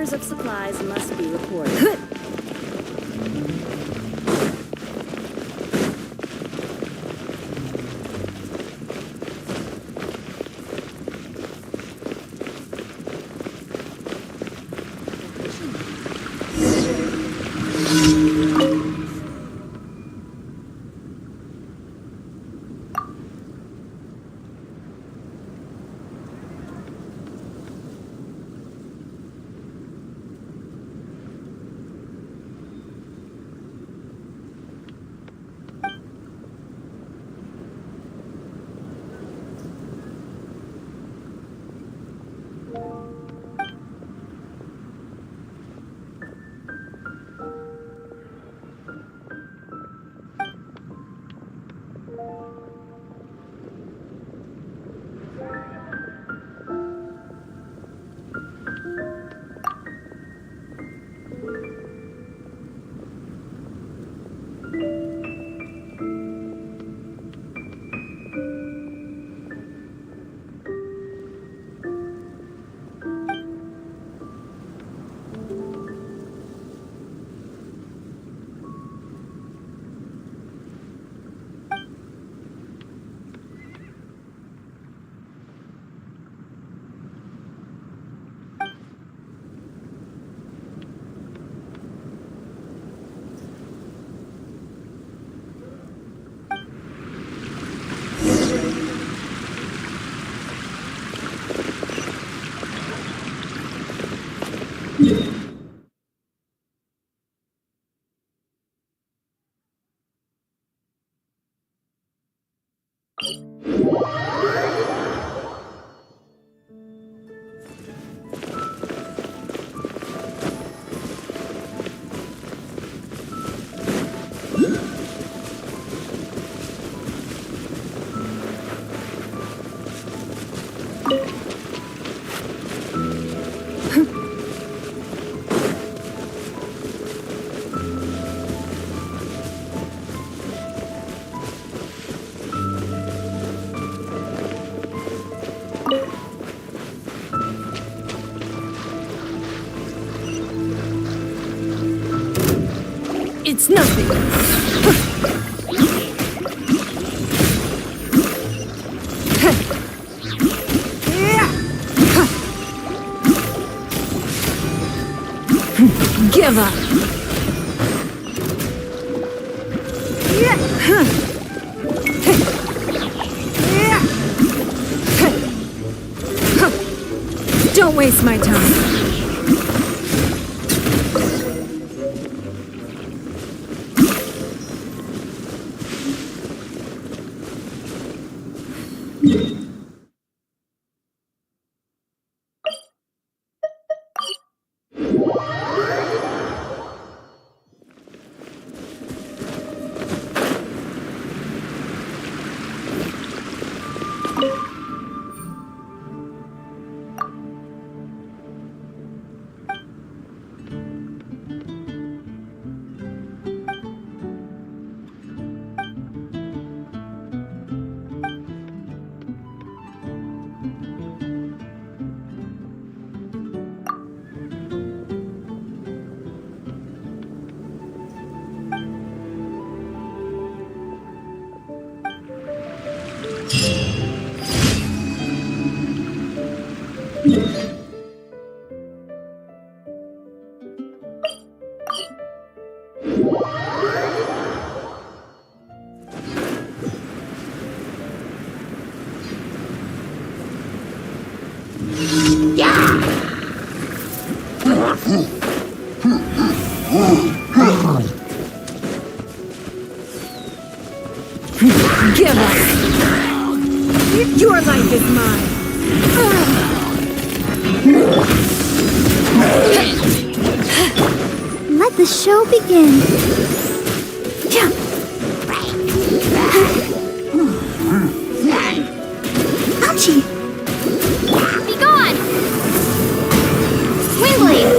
Transfers of supplies must be reported. It's nothing. Give up. Don't waste my time. Give up! Your life is mine! Let the show begin! Ouchie! Be gone! Windblade!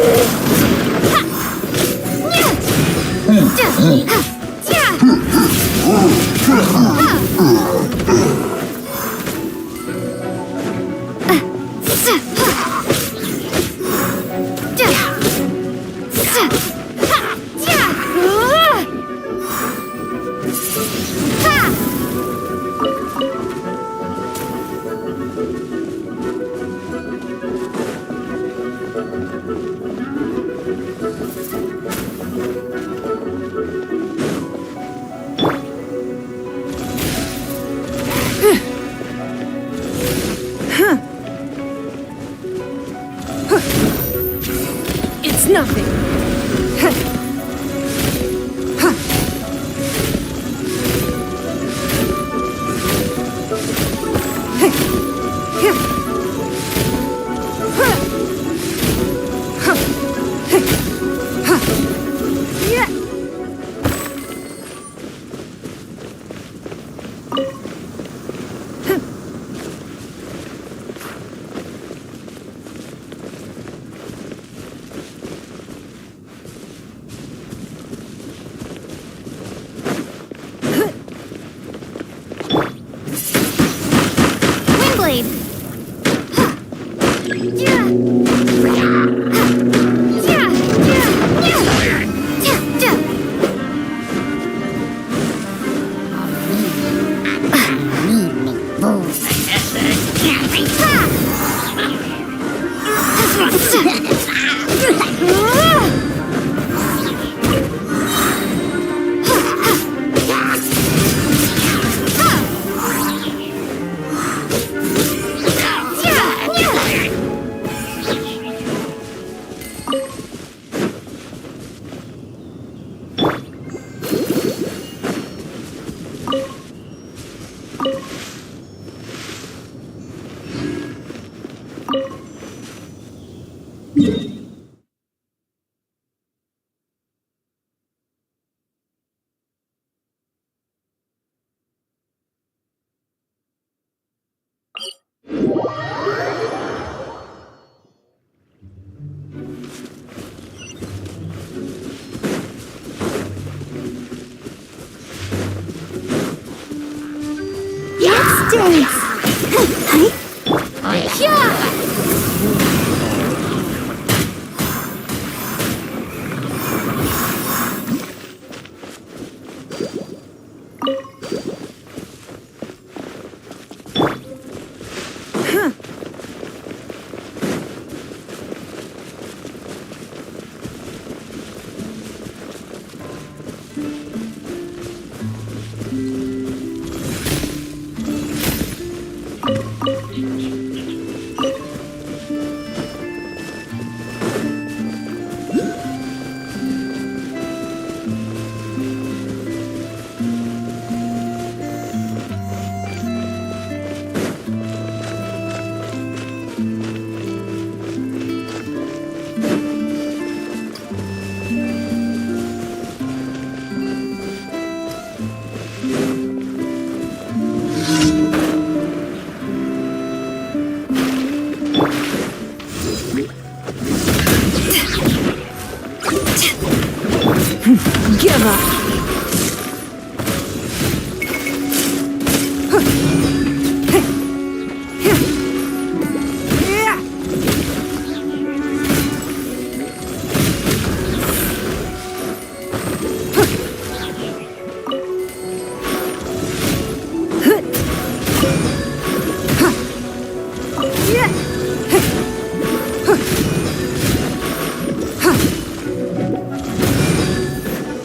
Give up.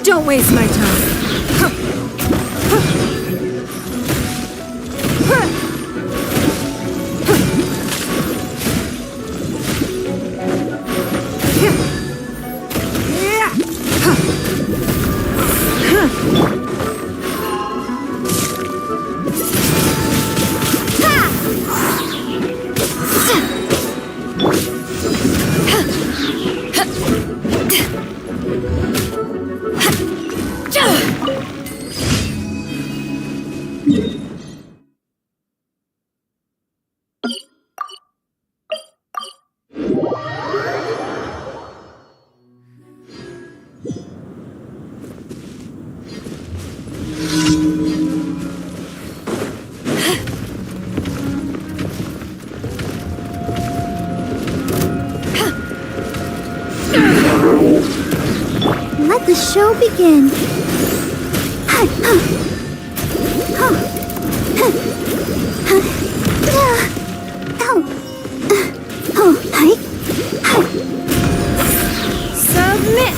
Don't waste my time. Let the show begin. Submit.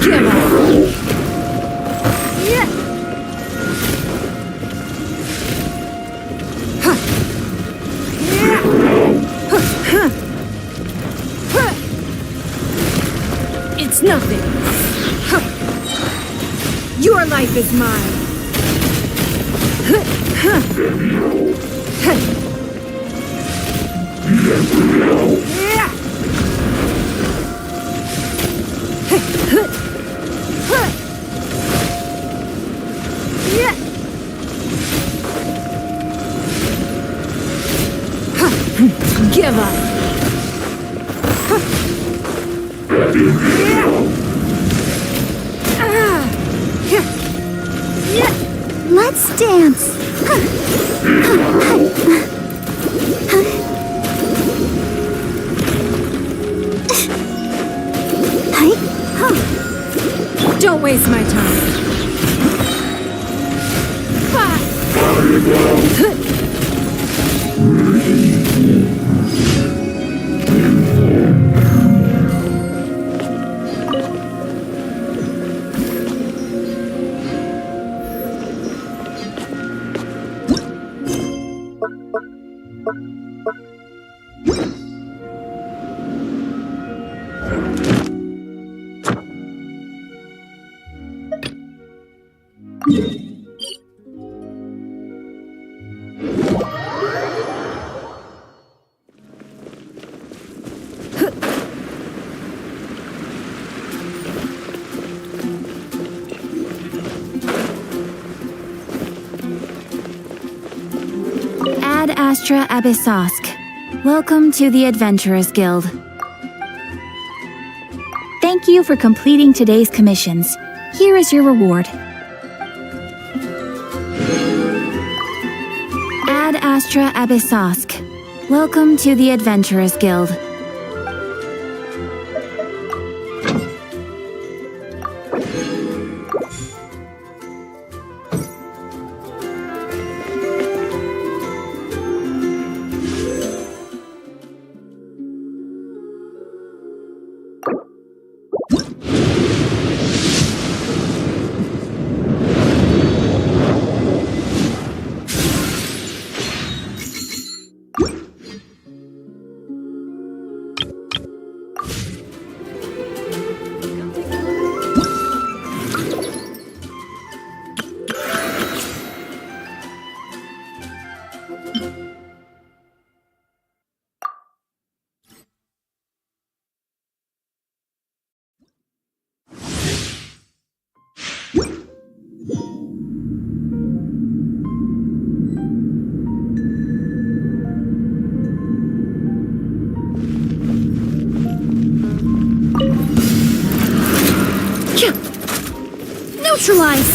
Give up. It's nothing. Your life is mine. Give up. Let's dance. Don't waste my time. Ad Astra Abyssosk. Welcome to the Adventurers Guild. Thank you for completing today's commissions. Here is your reward. Ad Astra Abyssosk. Welcome to the Adventurers Guild. Neutralize!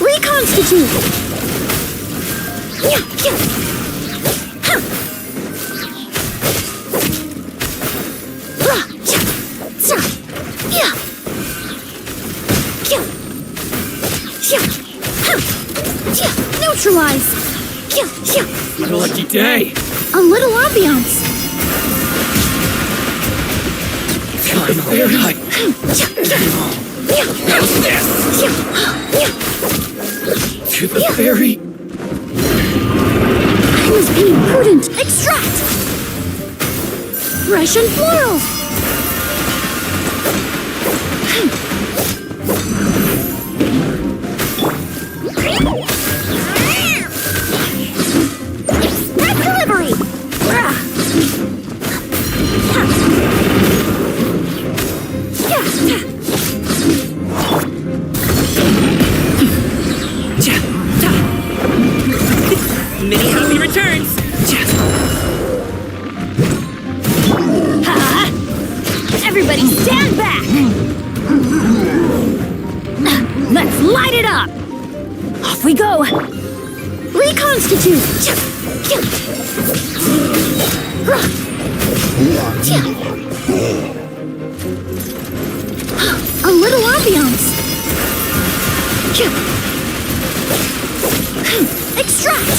Reconstitute! Neutralize! What a lucky day! A little ambiance! Finally, how's this? To the ferry! I was being prudent! Extract! Fresh and floral! Red delivery! Many happy returns! Everybody stand back! Let's light it up! Off we go! Reconstitute! A little ambiance! Extract!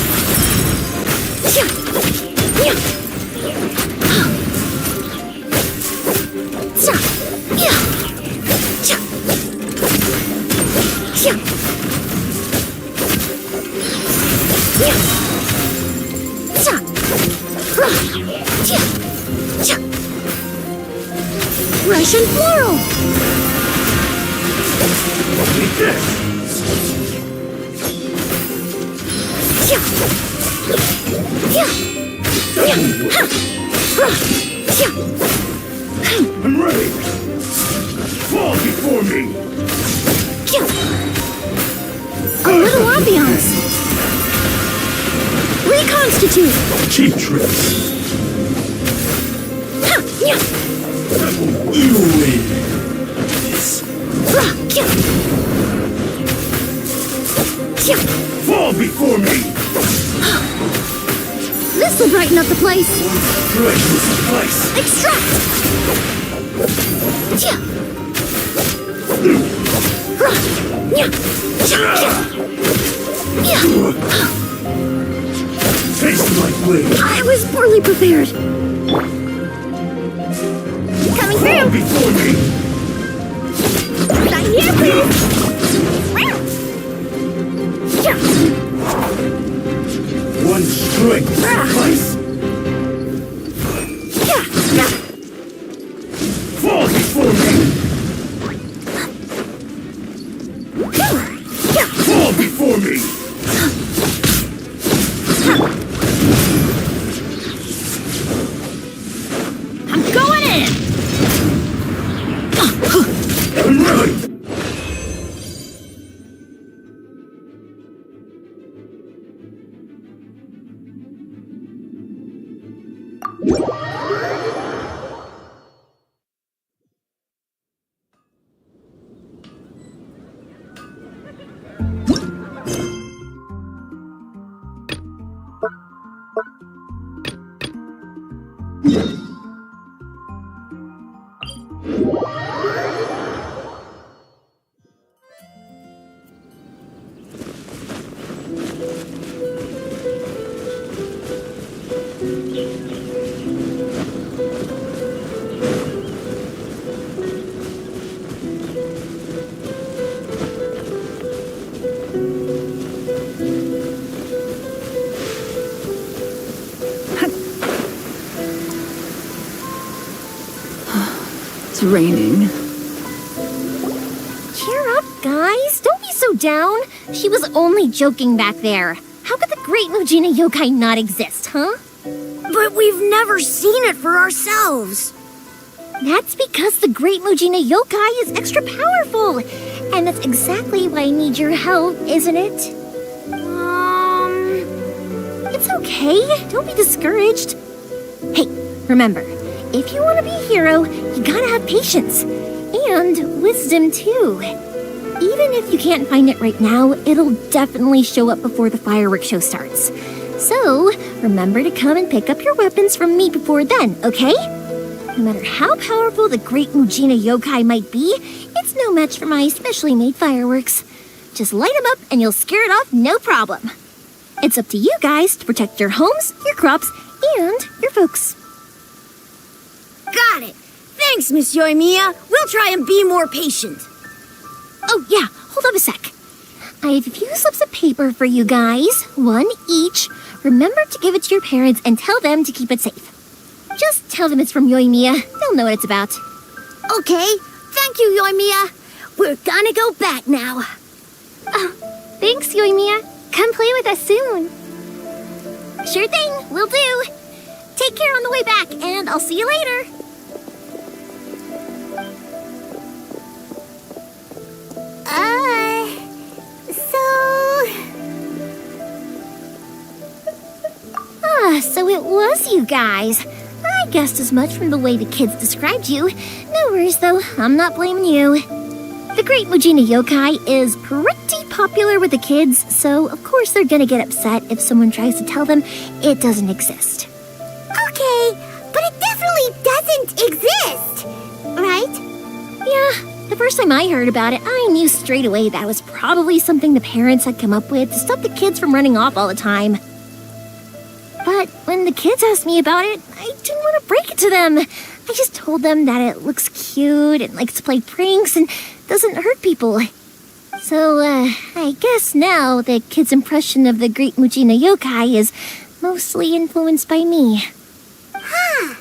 Fresh and floral! I'm ready! Fall before me! A little ambiance. Reconstitute. Cheap tricks! Yeah. You win! This. Fall before me! This will brighten up the place. Right will suffice! Extract. Taste my blade! I was poorly prepared. Coming Fall through. before me! Right here, please. One strike will suffice! Fall before me! Fall before me! I'm going in. I'm right! It's raining. Cheer up, guys. Don't be so down. She was only joking back there. How could the Great Mujina Yokai not exist, huh? But we've never seen it for ourselves. That's because the Great Mujina Yokai is extra powerful. And that's exactly why I need your help, isn't it? It's okay. Don't be discouraged. Hey, remember, if you want to be a hero, you gotta have patience. And wisdom, too. Even if you can't find it right now, it'll definitely show up before the fireworks show starts. So, remember to come and pick up your weapons from me before then, okay? No matter how powerful the Great Mujina Yokai might be, it's no match for my specially made fireworks. Just light them up and you'll scare it off no problem. It's up to you guys to protect your homes, your crops, and your folks. Got it. Thanks, Miss Yoimiya. We'll try and be more patient. Oh, yeah, hold up a sec. I have a few slips of paper for you guys, one each. Remember to give it to your parents and tell them to keep it safe. Just tell them it's from Yoimiya. They'll know what it's about. Okay. Thank you, Yoimiya. We're gonna go back now. Oh, thanks, Yoimiya. Come play with us soon. Sure thing, will do. Take care on the way back, and I'll see you later. So it was you guys. I guessed as much from the way the kids described you. No worries, though. I'm not blaming you. The Great Mujina Yokai is pretty popular with the kids, so of course they're gonna get upset if someone tries to tell them it doesn't exist. Okay, but it definitely doesn't exist, right? Yeah, the first time I heard about it, I knew straight away that was probably something the parents had come up with to stop the kids from running off all the time. But when the kids asked me about it, I didn't want to break it to them. I just told them that it looks cute and likes to play pranks and doesn't hurt people. So, I guess now the kids' impression of the Great Mujina Yokai is mostly influenced by me. Huh.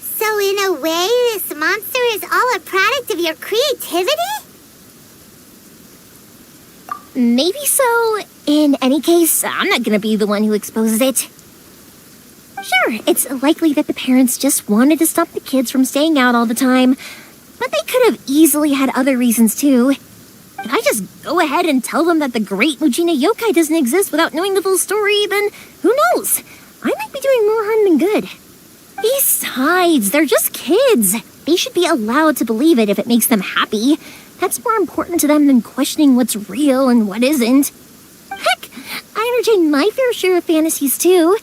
So in a way, this monster is all a product of your creativity? Maybe so. In any case, I'm not gonna be the one who exposes it. Sure, it's likely that the parents just wanted to stop the kids from staying out all the time. But they could have easily had other reasons too. If I just go ahead and tell them that the great Mujina yokai doesn't exist without knowing the full story, then who knows? I might be doing more harm than good. Besides, they're just kids. They should be allowed to believe it if it makes them happy. That's more important to them than questioning what's real and what isn't. Heck, I entertain my fair share of fantasies too.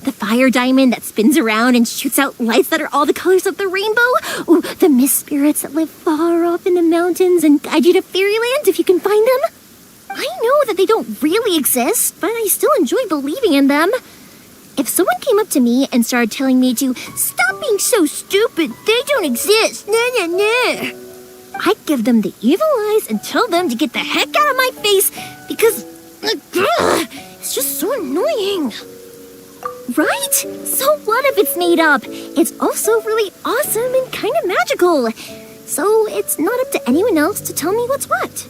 The fire diamond that spins around and shoots out lights that are all the colors of the rainbow. Ooh, the mist spirits that live far off in the mountains and guide you to fairyland if you can find them. I know that they don't really exist, but I still enjoy believing in them. If someone came up to me and started telling me to stop being so stupid, they don't exist, nah. I'd give them the evil eyes and tell them to get the heck out of my face because it's just so annoying. Right? So what if it's made up? It's also really awesome and kind of magical. So it's not up to anyone else to tell me what's what.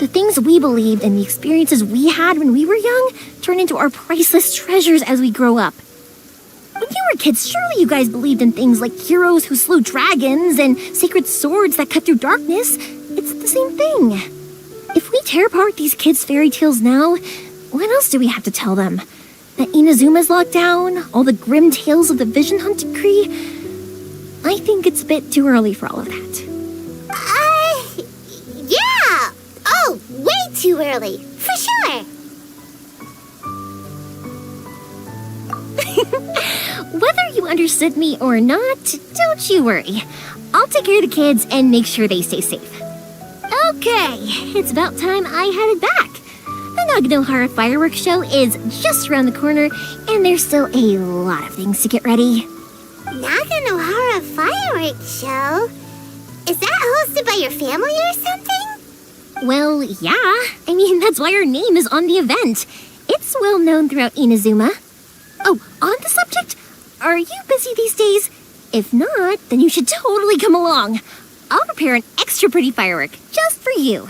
The things we believed and the experiences we had when we were young turn into our priceless treasures as we grow up. When you were kids, surely you guys believed in things like heroes who slew dragons and sacred swords that cut through darkness. It's the same thing. If we tear apart these kids' fairy tales now, what else do we have to tell them? That Inazuma's locked down, all the grim tales of the Vision Hunt decree? I think it's a bit too early for all of that. Yeah! Oh, way too early, for sure. Whether you understood me or not, don't you worry. I'll take care of the kids and make sure they stay safe. Okay, it's about time I headed back. The Naganohara Fireworks Show is just around the corner, and there's still a lot of things to get ready. Naganohara Fireworks Show? Is that hosted by your family or something? Well, yeah. I mean, that's why our name is on the event. It's well known throughout Inazuma. Oh, on the subject, are you busy these days? If not, then you should totally come along. I'll prepare an extra pretty firework just for you.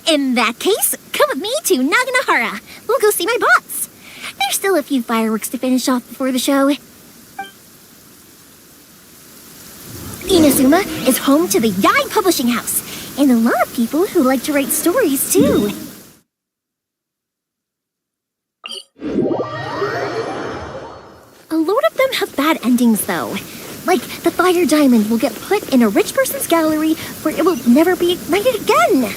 In that case, come with me to Naganohara. We'll go see my boss. There's still a few fireworks to finish off before the show. Inazuma is home to the Yaoi Publishing House, and a lot of people who like to write stories, too. A lot of them have bad endings, though. Like, the fire diamond will get put in a rich person's gallery where it will never be ignited again.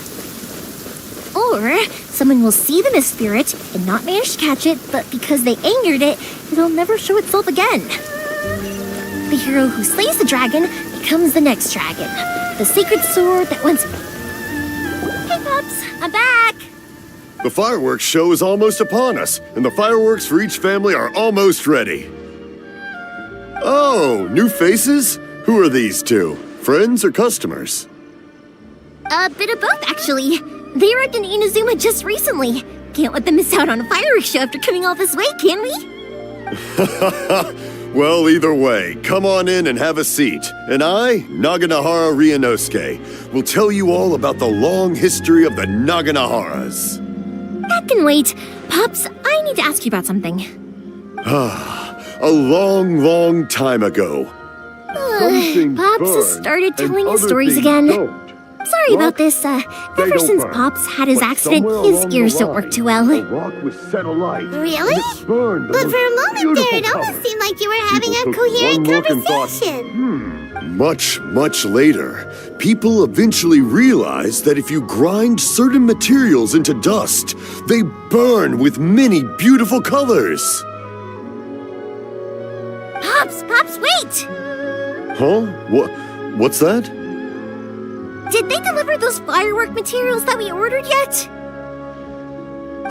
Or someone will see the mist spirit and not manage to catch it, but because they angered it, it'll never show itself again. The hero who slays the dragon becomes the next dragon. The sacred sword that once... Hey, Pups, I'm back! The fireworks show is almost upon us, and the fireworks for each family are almost ready. Oh, new faces? Who are these two? Friends or customers? A bit of both, actually. They arrived in Inazuma just recently. Can't let them miss out on a fireworks show after coming all this way, can we? Well, either way, come on in and have a seat. And I, Naganohara Ryunosuke, will tell you all about the long history of the Naganoharas. That can wait. Pops, I need to ask you about something. A long, long time ago. Pops has started telling his stories again. Sorry about this. Ever since Pops had his accident, his ears don't work too well. Really? But for a moment there, it almost seemed like you were having a coherent conversation. Much, much later, people eventually realized that if you grind certain materials into dust, they burn with many beautiful colors. Pops, wait! Huh? What's that? Did they deliver those firework materials that we ordered yet?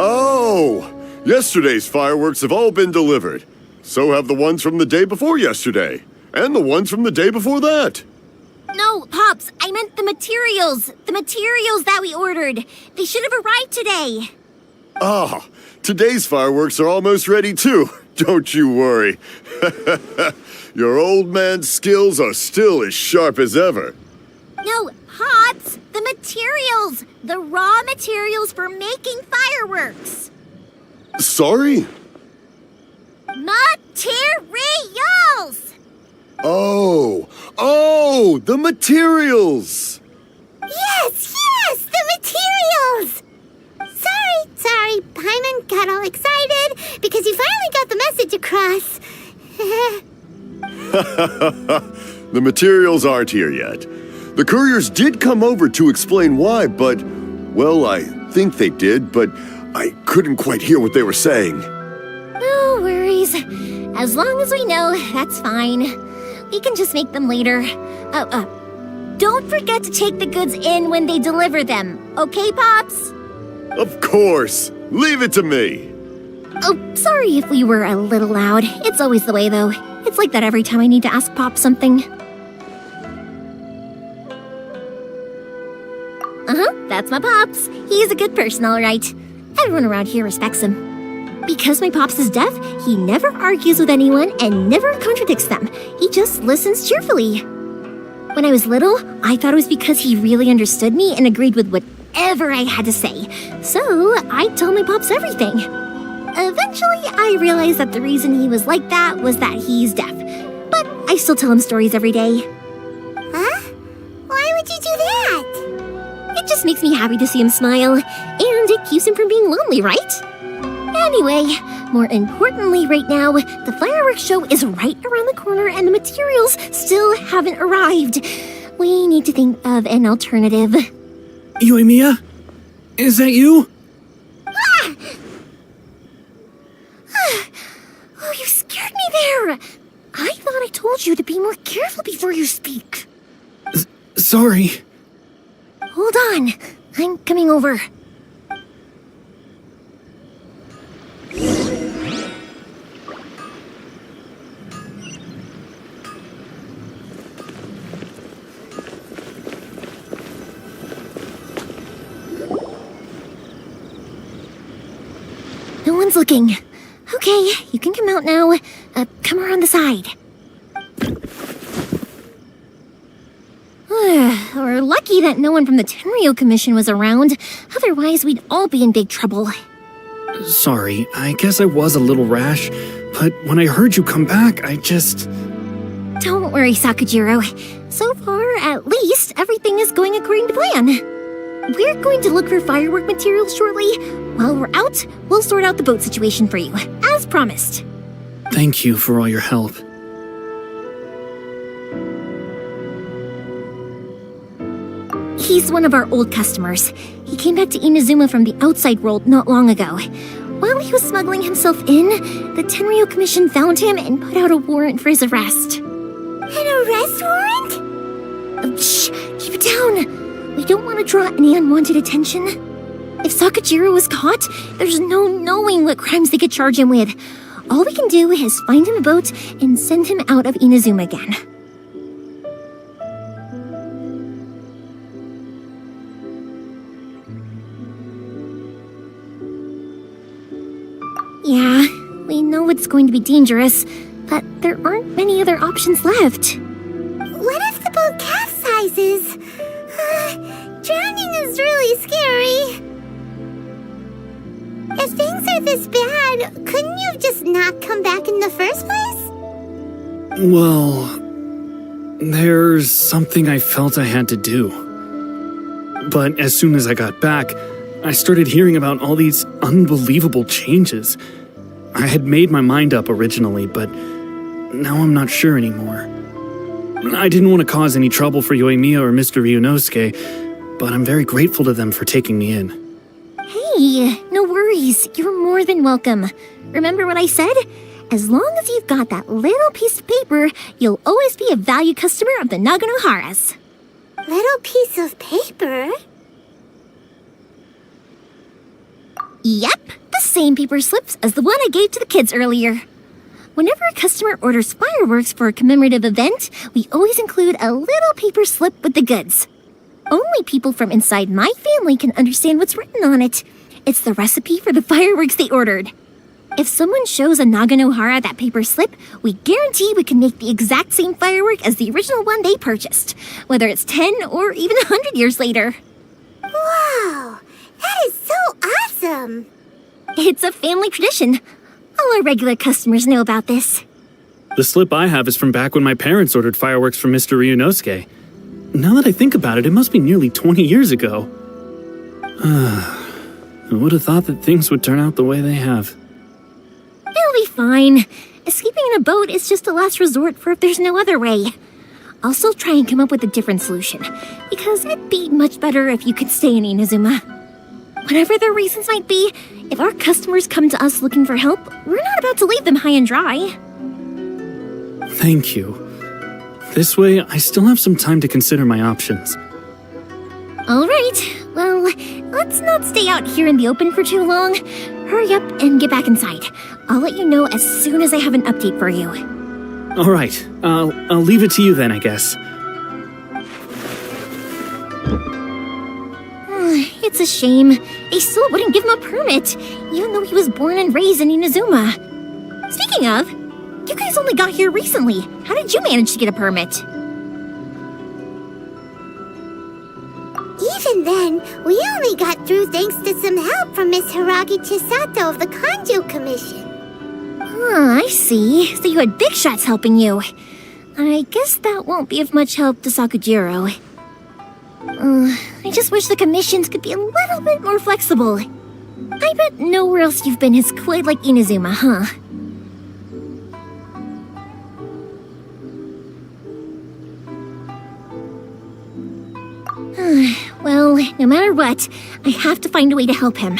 Oh! Yesterday's fireworks have all been delivered. So have the ones from the day before yesterday. And the ones from the day before that. No, Pops, I meant the materials. The materials that we ordered. They should have arrived today. Ah, today's fireworks are almost ready too. Don't you worry. Your old man's skills are still as sharp as ever. No, Pops, the materials. The raw materials for making fireworks. Sorry? Materials! Oh, the materials! Yes, the materials! Sorry, Paimon got all excited because he finally got the message across. The materials aren't here yet. The couriers did come over to explain why, but, well, I think they did, but I couldn't quite hear what they were saying. No worries. As long as we know, that's fine. We can just make them later. Don't forget to take the goods in when they deliver them, okay, Pops? Of course. Leave it to me. Oh, sorry if we were a little loud. It's always the way, though. It's like that every time I need to ask Pop something. That's my Pops. He's a good person, all right. Everyone around here respects him. Because my Pops is deaf, he never argues with anyone and never contradicts them. He just listens cheerfully. When I was little, I thought it was because he really understood me and agreed with whatever I had to say. So I told my Pops everything. Eventually, I realized that the reason he was like that was that he's deaf. But I still tell him stories every day. Huh? Why would you do that? It just makes me happy to see him smile, and it keeps him from being lonely, right? Anyway, more importantly right now, the fireworks show is right around the corner and the materials still haven't arrived. We need to think of an alternative. Yoimiya? Is that you? Oh, you scared me there! I thought I told you to be more careful before you speak. Sorry. Hold on, I'm coming over. No one's looking. Okay, you can come out now. Come around the side. We're lucky that no one from the Tenryo Commission was around. Otherwise, we'd all be in big trouble. Sorry, I guess I was a little rash, but when I heard you come back, I just... Don't worry, Sakujiro. So far, at least, everything is going according to plan. We're going to look for firework materials shortly. While we're out, we'll sort out the boat situation for you, as promised. Thank you for all your help. He's one of our old customers. He came back to Inazuma from the outside world not long ago. While he was smuggling himself in, the Tenryo Commission found him and put out a warrant for his arrest. An arrest warrant? Shh! Keep it down! We don't want to draw any unwanted attention. If Sakujiro was caught, there's no knowing what crimes they could charge him with. All we can do is find him a boat and send him out of Inazuma again. Yeah, we know it's going to be dangerous, but there aren't many other options left. What if the boat capsizes? Drowning is really scary. If things are this bad, couldn't you have just not come back in the first place? Well, there's something I felt I had to do. But as soon as I got back, I started hearing about all these unbelievable changes. I had made my mind up originally, but now I'm not sure anymore. I didn't want to cause any trouble for Yoimiya or Mr. Ryunosuke, but I'm very grateful to them for taking me in. Hey, no worries. You're more than welcome. Remember what I said? As long as you've got that little piece of paper, you'll always be a valued customer of the Naganoharas. Little piece of paper? Yep, the same paper slips as the one I gave to the kids earlier. Whenever a customer orders fireworks for a commemorative event, we always include a little paper slip with the goods. Only people from inside my family can understand what's written on it. It's the recipe for the fireworks they ordered. If someone shows a Naganohara that paper slip, we guarantee we can make the exact same firework as the original one they purchased, whether it's 10 or even 100 years later. Wow, that is so awesome! It's a family tradition. All our regular customers know about this. The slip I have is from back when my parents ordered fireworks from Mr. Ryunosuke. Now that I think about it, it must be nearly 20 years ago. I would have thought that things would turn out the way they have. It'll be fine. Escaping in a boat is just a last resort for if there's no other way. I'll still try and come up with a different solution, because it'd be much better if you could stay in Inazuma. Whatever their reasons might be, if our customers come to us looking for help, we're not about to leave them high and dry. Thank you. This way, I still have some time to consider my options. All right, well, let's not stay out here in the open for too long. Hurry up and get back inside. I'll let you know as soon as I have an update for you. All right, I'll leave it to you then, I guess. It's a shame. They still wouldn't give him a permit, even though he was born and raised in Inazuma. Speaking of, you guys only got here recently. How did you manage to get a permit? Even then, we only got through thanks to some help from Miss Hiragi Chisato of the Kanjo Commission. I see. So you had big shots helping you. I guess that won't be of much help to Sakujiro. I just wish the commissions could be a little bit more flexible. I bet nowhere else you've been has quite like Inazuma, huh? Well, no matter what, I have to find a way to help him.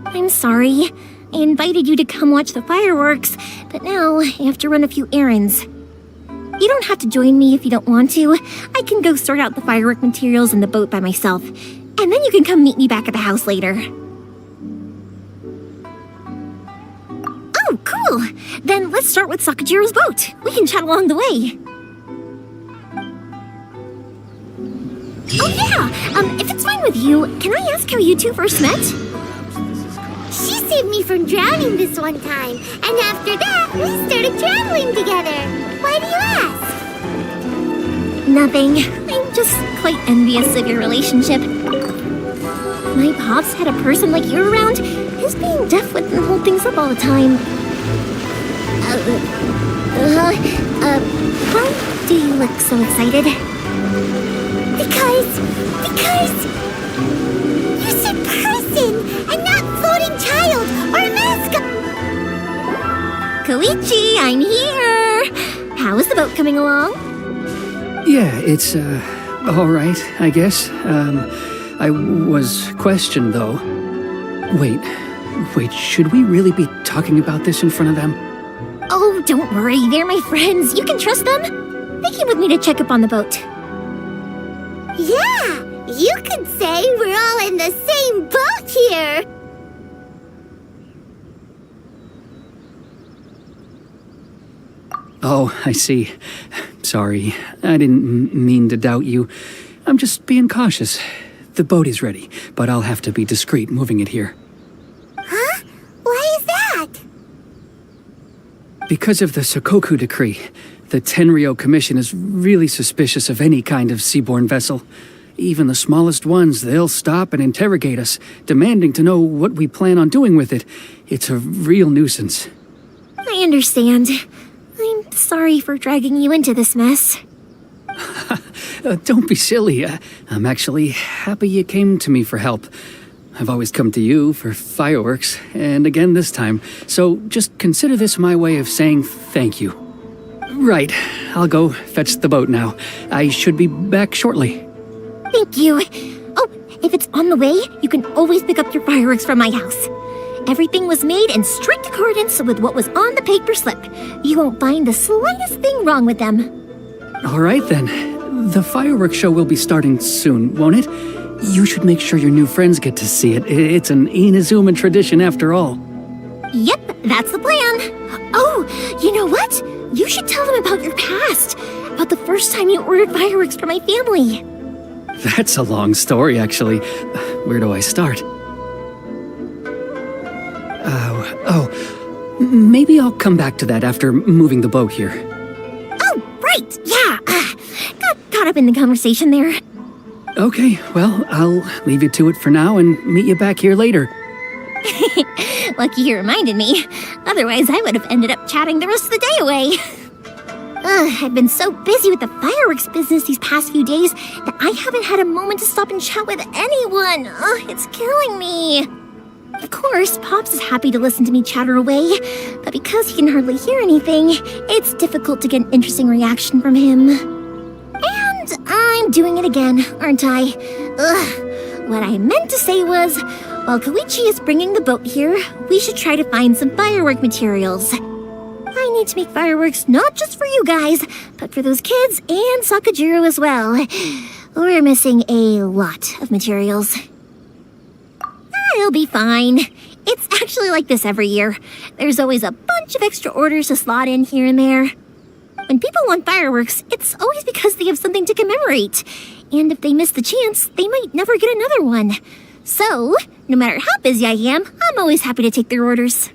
I'm sorry. I invited you to come watch the fireworks, but now I have to run a few errands. You don't have to join me if you don't want to. I can go sort out the firework materials in the boat by myself, and then you can come meet me back at the house later. Oh, cool! Then let's start with Sakujiro's boat. We can chat along the way. Oh yeah! If it's fine with you, can I ask how you two first met? She saved me from drowning this one time, and after that, we started traveling together. Why do you ask? Nothing. I'm just quite envious of your relationship. My pops had a person like you around. His being deaf wouldn't hold things up all the time. Why do you look so excited? Because you said person and not floating child or mascot. Koichi, I'm here. How is the boat coming along? Yeah, it's, all right, I guess. I was questioned, though. Wait, should we really be talking about this in front of them? Oh, don't worry. They're my friends. You can trust them. They came with me to check up on the boat. Yeah, you could say we're all in the same boat here. Oh, I see. Sorry, I didn't mean to doubt you. I'm just being cautious. The boat is ready, but I'll have to be discreet moving it here. Huh? Why is that? Because of the Sokoku decree, the Tenryou Commission is really suspicious of any kind of seaborne vessel. Even the smallest ones, they'll stop and interrogate us, demanding to know what we plan on doing with it. It's a real nuisance. I understand. I'm sorry for dragging you into this mess. Don't be silly. I'm actually happy you came to me for help. I've always come to you for fireworks, and again this time. So just consider this my way of saying thank you. Right, I'll go fetch the boat now. I should be back shortly. Thank you. Oh, if it's on the way, you can always pick up your fireworks from my house. Everything was made in strict accordance with what was on the paper slip. You won't find the slightest thing wrong with them. All right then. The fireworks show will be starting soon, won't it? You should make sure your new friends get to see it. It's an Inazuma tradition after all. Yep, that's the plan. Oh, you know what? You should tell them about your past. About the first time you ordered fireworks for my family. That's a long story, actually. Where do I start? Maybe I'll come back to that after moving the boat here. Oh, right, yeah. Got caught up in the conversation there. Okay, well, I'll leave you to it for now and meet you back here later. Lucky you reminded me. Otherwise, I would have ended up chatting the rest of the day away. I've been so busy with the fireworks business these past few days that I haven't had a moment to stop and chat with anyone. It's killing me. Of course, Pops is happy to listen to me chatter away, but because he can hardly hear anything, it's difficult to get an interesting reaction from him. And I'm doing it again, aren't I? What I meant to say was, while Koichi is bringing the boat here, we should try to find some firework materials. I need to make fireworks not just for you guys, but for those kids and Sakajiro as well. We're missing a lot of materials. It'll be fine. It's actually like this every year. There's always a bunch of extra orders to slot in here and there. When people want fireworks, it's always because they have something to commemorate. And if they miss the chance, they might never get another one. So, no matter how busy I am, I'm always happy to take their orders.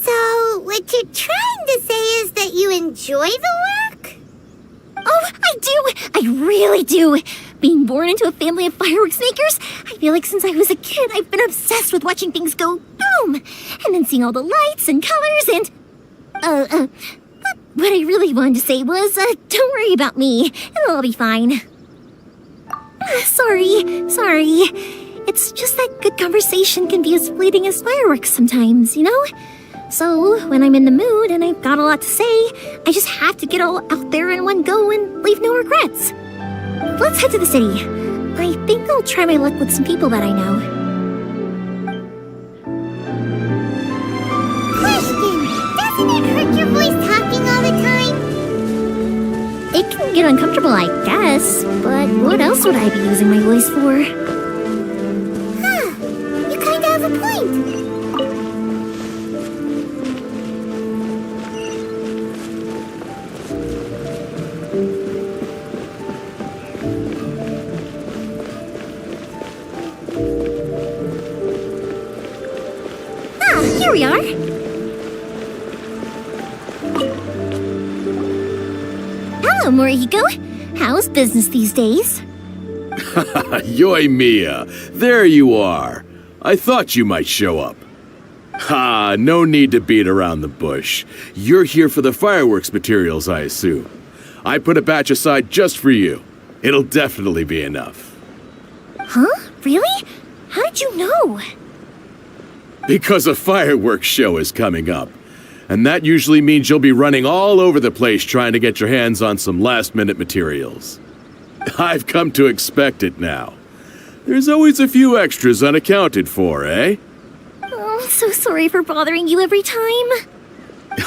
So, what you're trying to say is that you enjoy the work? Oh, I do! I really do! Being born into a family of fireworks makers, I feel like since I was a kid, I've been obsessed with watching things go boom! And then seeing all the lights and colors and... What I really wanted to say was, don't worry about me. It'll all be fine. Sorry. It's just that good conversation can be as fleeting as fireworks sometimes, you know? So, when I'm in the mood and I've got a lot to say, I just have to get all out there in one go and leave no regrets. Let's head to the city. I think I'll try my luck with some people that I know. Question! Doesn't it hurt your voice talking all the time? It can get uncomfortable, I guess, but what else would I be using my voice for? You kinda have a point. Here we are. Hello, Morihiko. How's business these days? Yoimiya, there you are. I thought you might show up. Ha, no need to beat around the bush. You're here for the fireworks materials, I assume. I put a batch aside just for you. It'll definitely be enough. Huh? Really? How did you know? Because a fireworks show is coming up. And that usually means you'll be running all over the place trying to get your hands on some last-minute materials. I've come to expect it now. There's always a few extras unaccounted for, eh? Oh, I'm so sorry for bothering you every time.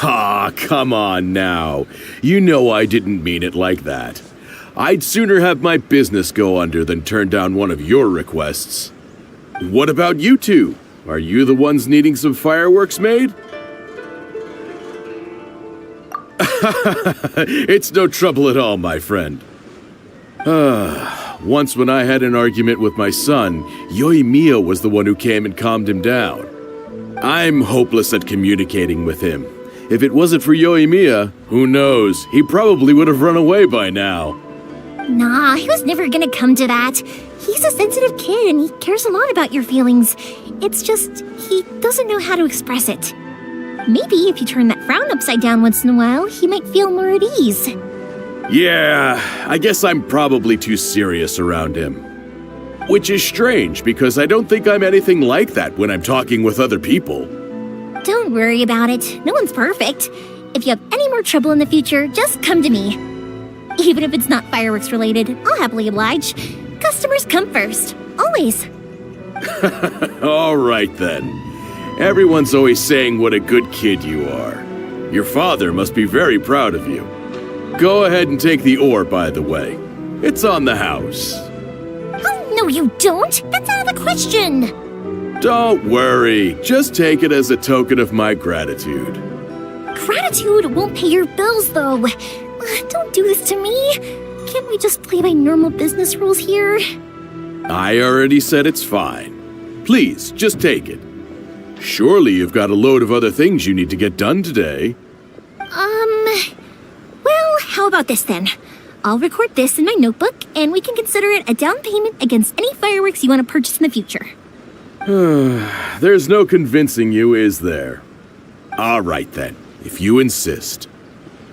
Ah, come on now. You know I didn't mean it like that. I'd sooner have my business go under than turn down one of your requests. What about you two? Are you the ones needing some fireworks made? It's no trouble at all, my friend. Once when I had an argument with my son, Yoimiya was the one who came and calmed him down. I'm hopeless at communicating with him. If it wasn't for Yoimiya, who knows, he probably would have run away by now. Nah, he was never gonna come to that. He's a sensitive kid and he cares a lot about your feelings. It's just, he doesn't know how to express it. Maybe if you turn that frown upside down once in a while, he might feel more at ease. Yeah, I guess I'm probably too serious around him. Which is strange, because I don't think I'm anything like that when I'm talking with other people. Don't worry about it. No one's perfect. If you have any more trouble in the future, just come to me. Even if it's not fireworks related, I'll happily oblige. Customers come first. Always. All right then. Everyone's always saying what a good kid you are. Your father must be very proud of you. Go ahead and take the ore, by the way. It's on the house. Oh, no you don't. That's out of the question. Don't worry. Just take it as a token of my gratitude. Gratitude won't pay your bills, though. Don't do this to me. Can't we just play by normal business rules here? I already said it's fine. Please, just take it. Surely you've got a load of other things you need to get done today. Well, how about this then? I'll record this in my notebook, and we can consider it a down payment against any fireworks you want to purchase in the future. There's no convincing you, is there? All right then, if you insist.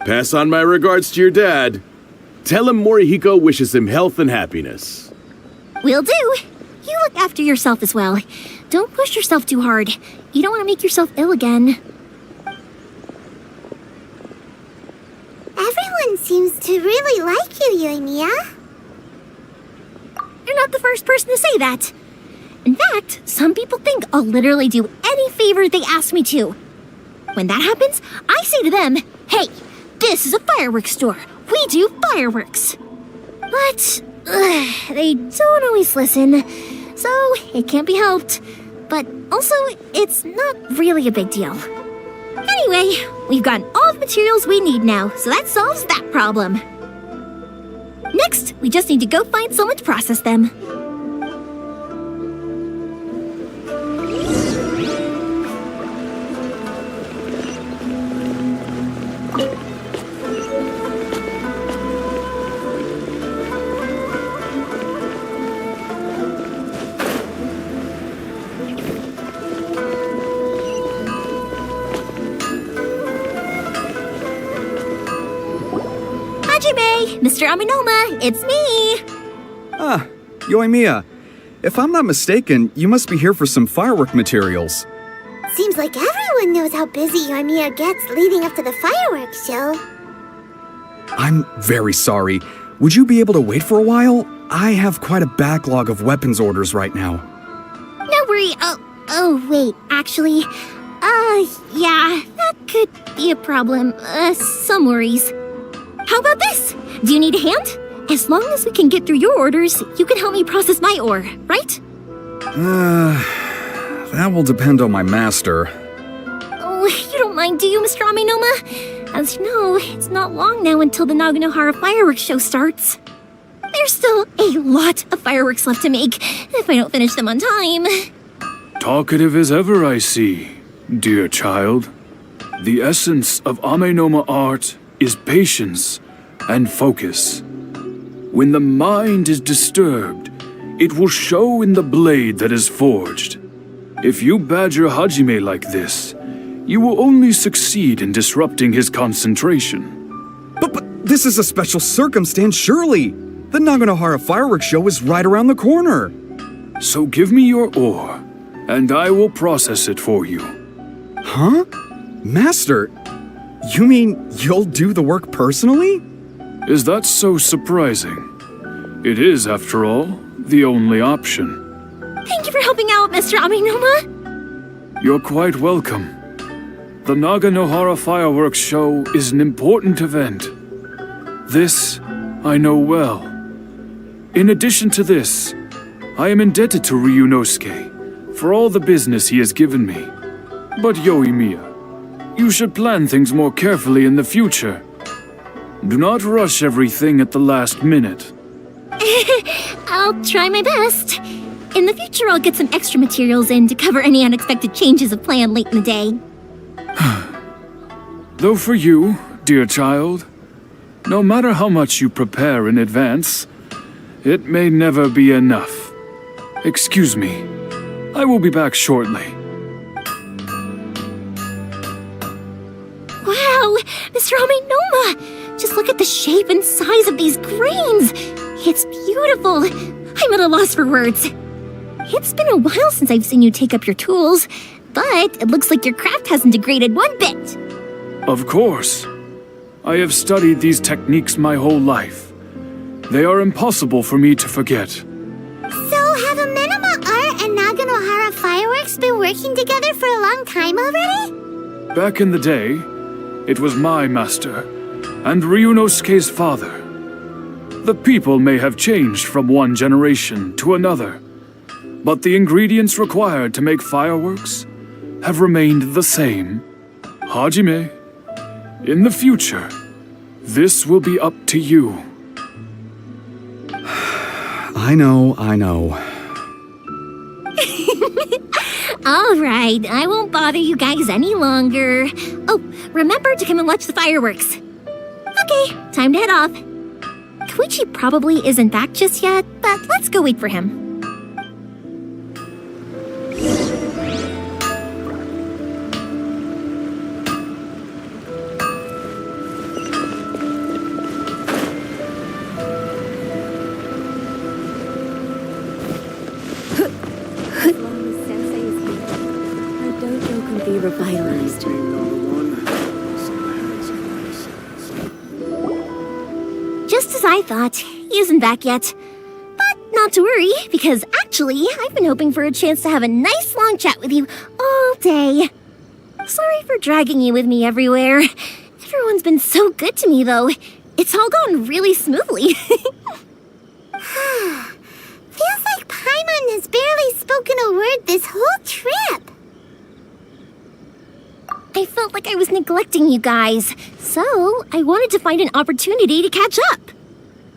Pass on my regards to your dad. Tell him Morihiko wishes him health and happiness. Will do. You look after yourself as well. Don't push yourself too hard. You don't want to make yourself ill again. Everyone seems to really like you, Yoimiya. You're not the first person to say that. In fact, some people think I'll literally do any favor they ask me to. When that happens, I say to them, hey, this is a fireworks store. We do fireworks. But they don't always listen, so it can't be helped. But also, it's not really a big deal. Anyway, we've gotten all the materials we need now, so that solves that problem. Next, we just need to go find someone to process them. Mr. Aminoma, it's me! Ah, Yoimiya. If I'm not mistaken, you must be here for some firework materials. Seems like everyone knows how busy Yoimiya gets leading up to the fireworks show. I'm very sorry. Would you be able to wait for a while? I have quite a backlog of weapons orders right now. No worry. Oh, wait, actually, yeah, that could be a problem. Some worries. How about this? Do you need a hand? As long as we can get through your orders, you can help me process my ore, right? That will depend on my master. Oh, you don't mind, do you, Mr. Aminoma? As you know, it's not long now until the Naganohara Fireworks show starts. There's still a lot of fireworks left to make, if I don't finish them on time. Talkative as ever, I see, dear child. The essence of Amenoma art is patience and focus. When the mind is disturbed, it will show in the blade that is forged. If you badger Hajime like this, you will only succeed in disrupting his concentration. But this is a special circumstance, surely. The Naganohara Fireworks show is right around the corner. So give me your ore, and I will process it for you. Huh? Master, you mean you'll do the work personally? Is that so surprising? It is, after all, the only option. Thank you for helping out, Mr. Aminoma. You're quite welcome. The Naganohara Fireworks show is an important event. This I know well. In addition to this, I am indebted to Ryunosuke for all the business he has given me. But Yoimiya, you should plan things more carefully in the future. Do not rush everything at the last minute. I'll try my best. In the future, I'll get some extra materials in to cover any unexpected changes of plan late in the day. Though for you, dear child, no matter how much you prepare in advance, it may never be enough. Excuse me. I will be back shortly. Wow, Mr. Aminoma! Just look at the shape and size of these grains! It's beautiful! I'm at a loss for words. It's been a while since I've seen you take up your tools, but it looks like your craft hasn't degraded one bit. Of course. I have studied these techniques my whole life. They are impossible for me to forget. So have Amenoma Art and Naganohara Fireworks been working together for a long time already? Back in the day, it was my master, and Ryunosuke's father. The people may have changed from one generation to another, but the ingredients required to make fireworks have remained the same. Hajime, in the future, this will be up to you. I know. All right, I won't bother you guys any longer. Oh, remember to come and watch the fireworks. Okay, time to head off. Koichi probably isn't back just yet, but let's go wait for him. I thought. He isn't back yet. But not to worry, because actually, I've been hoping for a chance to have a nice long chat with you all day. Sorry for dragging you with me everywhere. Everyone's been so good to me, though. It's all gone really smoothly. Feels like Paimon has barely spoken a word this whole trip. I felt like I was neglecting you guys, so I wanted to find an opportunity to catch up.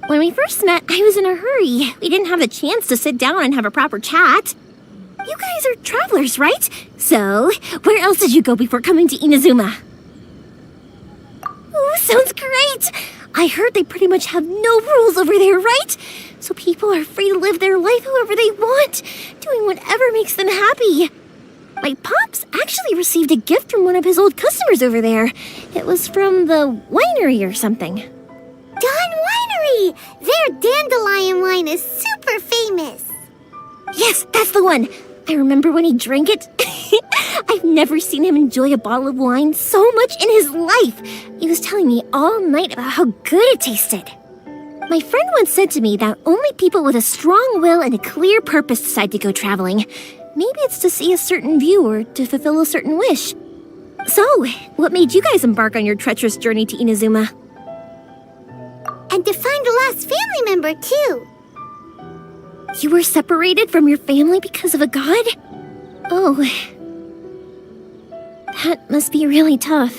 When we first met, I was in a hurry. We didn't have the chance to sit down and have a proper chat. You guys are travelers, right? So, where else did you go before coming to Inazuma? Ooh, sounds great! I heard they pretty much have no rules over there, right? So people are free to live their life however they want, doing whatever makes them happy. My pops actually received a gift from one of his old customers over there. It was from the winery or something. Dawn Winery! Their dandelion wine is super famous. Yes, that's the one. I remember when he drank it. I've never seen him enjoy a bottle of wine so much in his life. He was telling me all night about how good it tasted. My friend once said to me that only people with a strong will and a clear purpose decide to go traveling. Maybe it's to see a certain view or to fulfill a certain wish. So, what made you guys embark on your treacherous journey to Inazuma? And to find a lost family member, too. You were separated from your family because of a god? Oh. That must be really tough.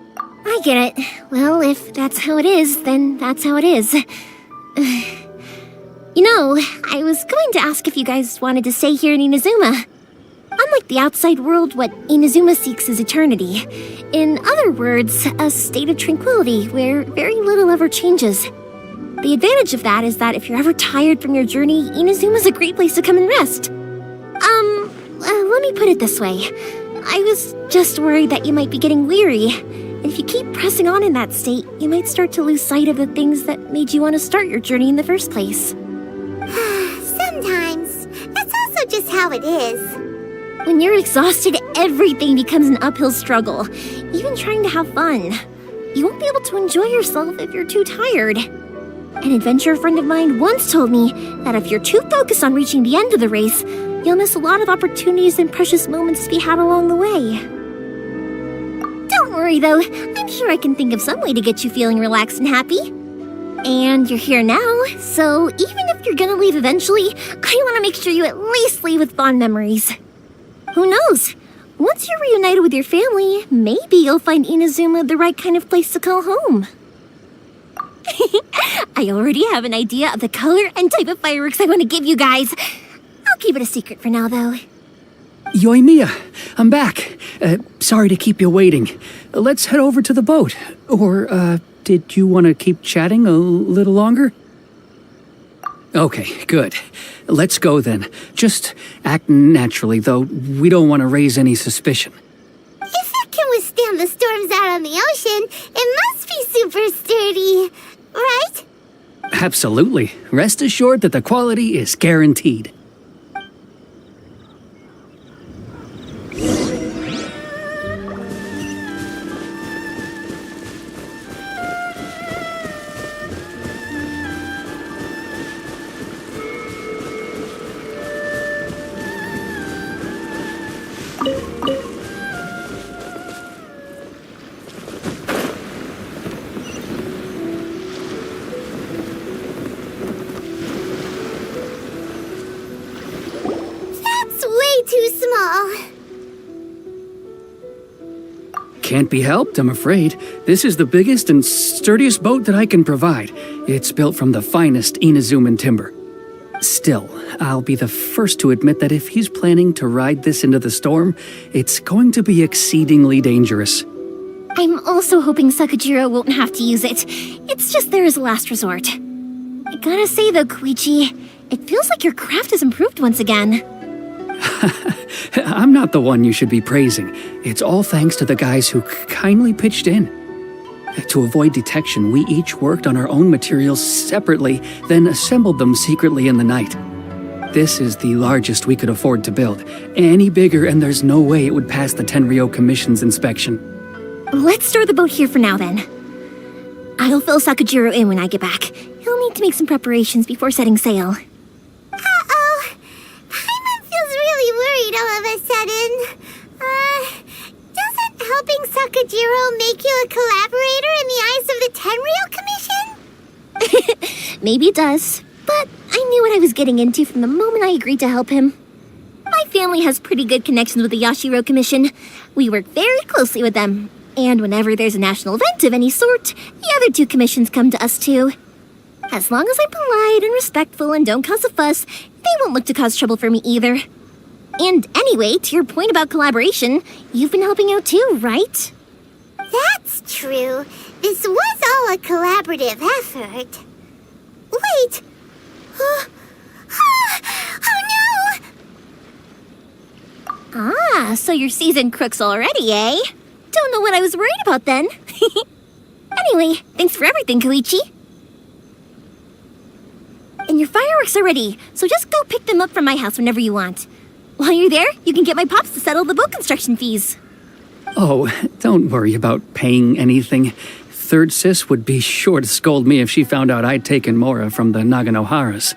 I get it. Well, if that's how it is, then that's how it is. You know, I was going to ask if you guys wanted to stay here in Inazuma. Unlike the outside world, what Inazuma seeks is eternity. In other words, a state of tranquility where very little ever changes. The advantage of that is that if you're ever tired from your journey, Inazuma's a great place to come and rest. Let me put it this way. I was just worried that you might be getting weary. And if you keep pressing on in that state, you might start to lose sight of the things that made you want to start your journey in the first place. Sometimes. That's also just how it is. When you're exhausted, everything becomes an uphill struggle, even trying to have fun. You won't be able to enjoy yourself if you're too tired. An adventurer friend of mine once told me that if you're too focused on reaching the end of the race, you'll miss a lot of opportunities and precious moments to be had along the way. Don't worry though, I'm sure I can think of some way to get you feeling relaxed and happy. And you're here now, so even if you're gonna leave eventually, I want to make sure you at least leave with fond memories. Who knows? Once you're reunited with your family, maybe you'll find Inazuma the right kind of place to call home. I already have an idea of the color and type of fireworks I want to give you guys. I'll keep it a secret for now, though. Yoimiya, I'm back. Sorry to keep you waiting. Let's head over to the boat. Or, did you want to keep chatting a little longer? Okay, good. Let's go then. Just act naturally, though we don't want to raise any suspicion. If it can withstand the storms out on the ocean, it must be super sturdy, right? Absolutely. Rest assured that the quality is guaranteed. Too small. Can't be helped, I'm afraid. This is the biggest and sturdiest boat that I can provide. It's built from the finest Inazuman timber. Still, I'll be the first to admit that if he's planning to ride this into the storm, it's going to be exceedingly dangerous. I'm also hoping Sakajiro won't have to use it. It's just there as a last resort. I gotta say though, Koichi, it feels like your craft has improved once again. I'm not the one you should be praising. It's all thanks to the guys who kindly pitched in. To avoid detection, we each worked on our own materials separately, then assembled them secretly in the night. This is the largest we could afford to build. Any bigger and there's no way it would pass the Tenryou Commission's inspection. Let's store the boat here for now then. I'll fill Sakujiro in when I get back. He'll need to make some preparations before setting sail. Uh-oh. Paimon feels really worried all of a sudden. Doesn't helping Sakujiro make you a collaborator in the eyes of the Tenryou Commission? Maybe it does, but I knew what I was getting into from the moment I agreed to help him. My family has pretty good connections with the Yashiro Commission. We work very closely with them, and whenever there's a national event of any sort, the other two commissions come to us too. As long as I'm polite and respectful and don't cause a fuss, they won't look to cause trouble for me either. And anyway, to your point about collaboration, you've been helping out too, right? That's true. This was all a collaborative effort. Wait! Oh no! Ah, so you're seasoned crooks already, eh? Don't know what I was worried about then. Anyway, thanks for everything, Koichi. And your fireworks are ready, so just go pick them up from my house whenever you want. While you're there, you can get my pops to settle the boat construction fees. Oh, don't worry about paying anything. Third Sis would be sure to scold me if she found out I'd taken Mora from the Naganoharas.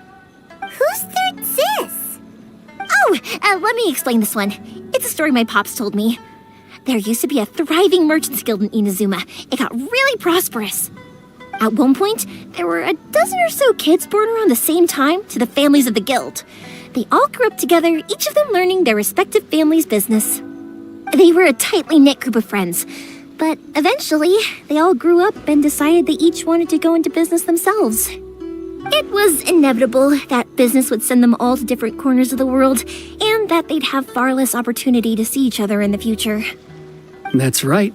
Who's Third Sis? Oh, let me explain this one. It's a story my pops told me. There used to be a thriving merchants guild in Inazuma. It got really prosperous. At one point, there were a dozen or so kids born around the same time to the families of the guild. They all grew up together, each of them learning their respective family's business. They were a tightly knit group of friends, but eventually, they all grew up and decided they each wanted to go into business themselves. It was inevitable that business would send them all to different corners of the world, and that they'd have far less opportunity to see each other in the future. That's right.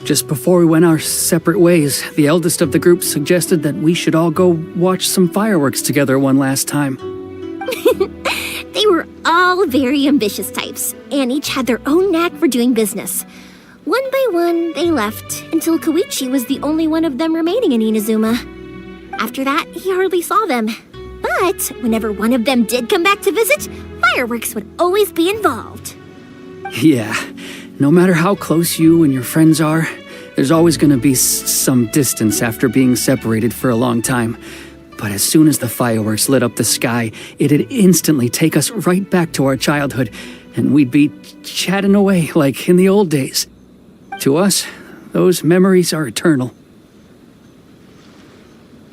Just before we went our separate ways, the eldest of the group suggested that we should all go watch some fireworks together one last time. They were all very ambitious types, and each had their own knack for doing business. One by one, they left, until Koichi was the only one of them remaining in Inazuma. After that, he hardly saw them. But whenever one of them did come back to visit, fireworks would always be involved. Yeah, no matter how close you and your friends are, there's always going to be some distance after being separated for a long time. But as soon as the fireworks lit up the sky, it'd instantly take us right back to our childhood, and we'd be chatting away like in the old days. To us, those memories are eternal.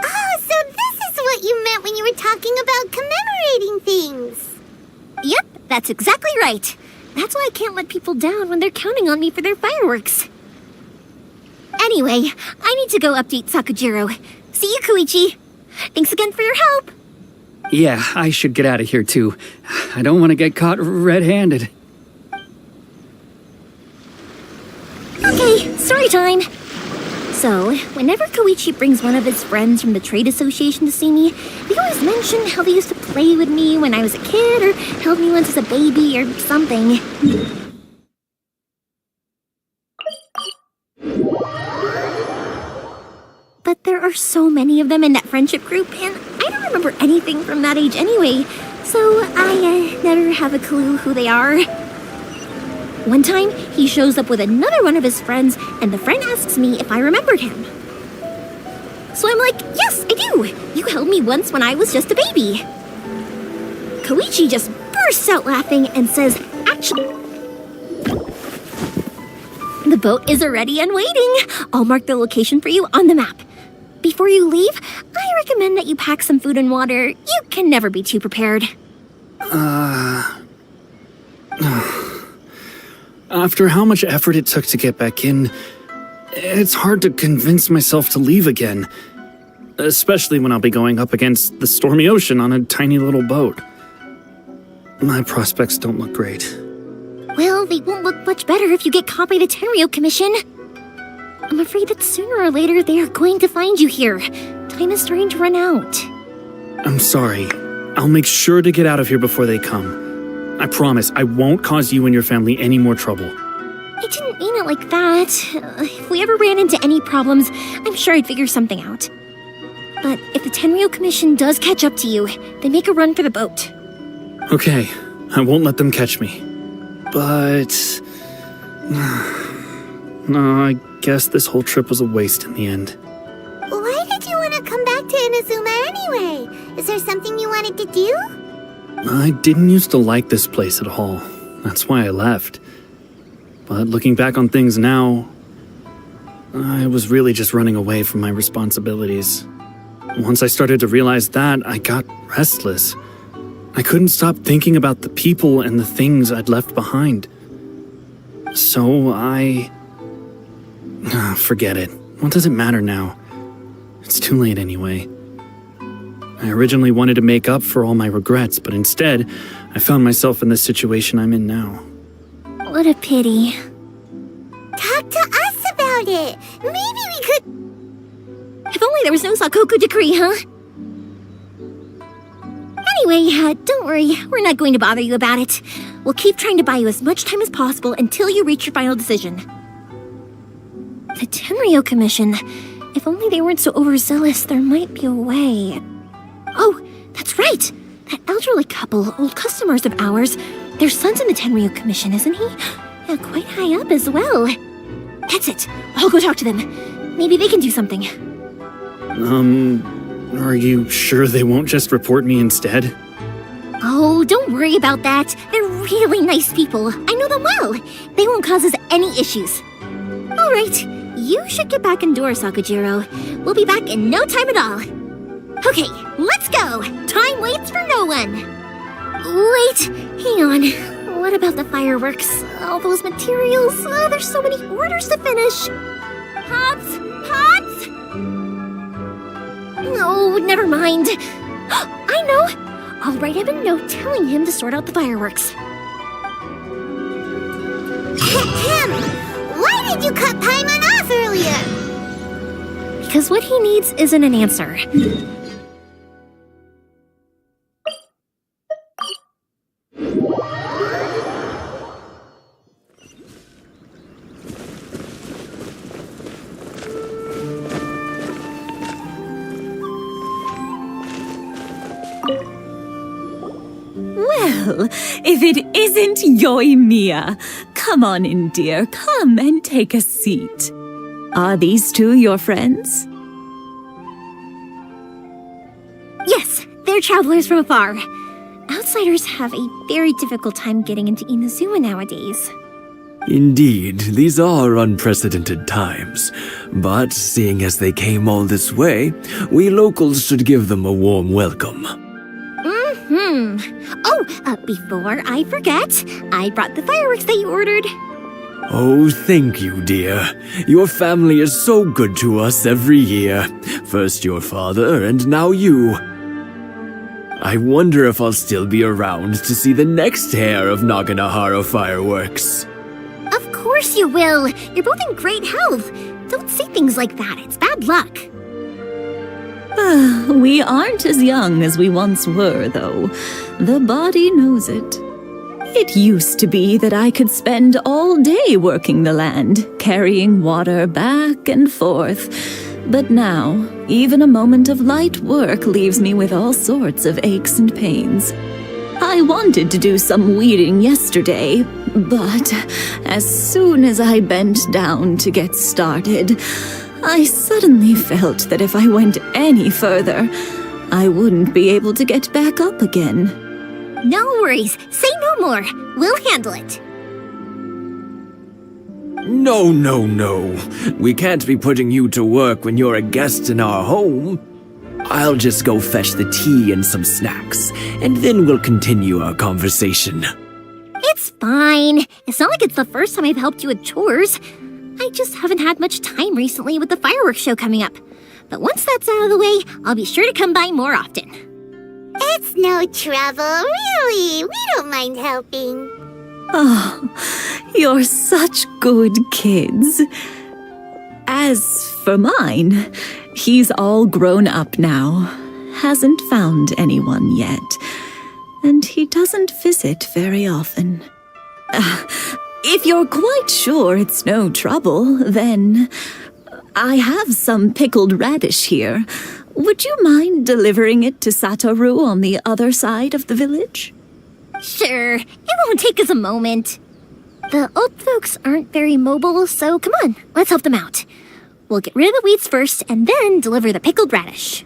Oh, so this is what you meant when you were talking about commemorating things. Yep, that's exactly right. That's why I can't let people down when they're counting on me for their fireworks. Anyway, I need to go update Sakujiro. See you, Koichi. Thanks again for your help. Yeah, I should get out of here too. I don't want to get caught red-handed. Okay, story time. So, whenever Koichi brings one of his friends from the trade association to see me, they always mention how they used to play with me when I was a kid, or held me once as a baby, or something. But there are so many of them in that friendship group, and I don't remember anything from that age anyway, so I never have a clue who they are. One time, he shows up with another one of his friends, and the friend asks me if I remembered him. So I'm like, yes, I do! You held me once when I was just a baby. Koichi just bursts out laughing and says, actually, the boat is already and waiting. I'll mark the location for you on the map. Before you leave, I recommend that you pack some food and water. You can never be too prepared. After how much effort it took to get back in, it's hard to convince myself to leave again. Especially when I'll be going up against the stormy ocean on a tiny little boat. My prospects don't look great. Well, they won't look much better if you get caught by the Tenryou Commission. I'm afraid that sooner or later they are going to find you here. Time is starting to run out. I'm sorry. I'll make sure to get out of here before they come. I promise I won't cause you and your family any more trouble. I didn't mean it like that. If we ever ran into any problems, I'm sure I'd figure something out. But if the Tenryou Commission does catch up to you, then make a run for the boat. Okay, I won't let them catch me. But... no, I guess this whole trip was a waste in the end. What to Inazuma anyway? Is there something you wanted to do? I didn't used to like this place at all. That's why I left. But looking back on things now, I was really just running away from my responsibilities. Once I started to realize that, I got restless. I couldn't stop thinking about the people and the things I'd left behind. So forget it. What does it matter now? It's too late anyway. I originally wanted to make up for all my regrets, but instead, I found myself in the situation I'm in now. What a pity. Talk to us about it. Maybe we could... If only there was no Sakoku decree, huh? Anyway, don't worry. We're not going to bother you about it. We'll keep trying to buy you as much time as possible until you reach your final decision. The Tenryo Commission. If only they weren't so overzealous, there might be a way. Oh, that's right! That elderly couple, old customers of ours, their son's in the Tenryo Commission, isn't he? Yeah, quite high up as well. That's it. I'll go talk to them. Maybe they can do something. Are you sure they won't just report me instead? Oh, don't worry about that. They're really nice people. I know them well. They won't cause us any issues. All right, you should get back indoors, Sakujiro. We'll be back in no time at all. Okay, let's go. Time waits for no one. Wait, hang on. What about the fireworks? All those materials? Oh, there's so many orders to finish. Pops! Pops! No, never mind. I know. I'll write him a note telling him to sort out the fireworks. Ahem! Why did you cut Paimon off earlier? Because what he needs isn't an answer. Well, if it isn't Yoimiya, come on in, dear. Come and take a seat. Are these two your friends? Yes, they're travelers from afar. Outsiders have a very difficult time getting into Inazuma nowadays. Indeed, these are unprecedented times. But seeing as they came all this way, we locals should give them a warm welcome. Oh, before I forget, I brought the fireworks that you ordered. Oh, thank you, dear. Your family is so good to us every year. First your father, and now you. I wonder if I'll still be around to see the next heir of Naganohara Fireworks. Of course you will. You're both in great health. Don't say things like that. It's bad luck. We aren't as young as we once were, though. The body knows it. It used to be that I could spend all day working the land, carrying water back and forth. But now, even a moment of light work leaves me with all sorts of aches and pains. I wanted to do some weeding yesterday, but as soon as I bent down to get started, I suddenly felt that if I went any further, I wouldn't be able to get back up again. No worries. Say no more. We'll handle it. No, no, no. We can't be putting you to work when you're a guest in our home. I'll just go fetch the tea and some snacks, and then we'll continue our conversation. It's fine. It's not like it's the first time I've helped you with chores. I just haven't had much time recently with the fireworks show coming up. But once that's out of the way, I'll be sure to come by more often. It's no trouble, really. We don't mind helping. Oh, you're such good kids. As for mine, he's all grown up now, hasn't found anyone yet, and he doesn't visit very often. If you're quite sure it's no trouble, then I have some pickled radish here. Would you mind delivering it to Satoru on the other side of the village? Sure, it won't take us a moment. The old folks aren't very mobile, so come on, let's help them out. We'll get rid of the weeds first and then deliver the pickled radish.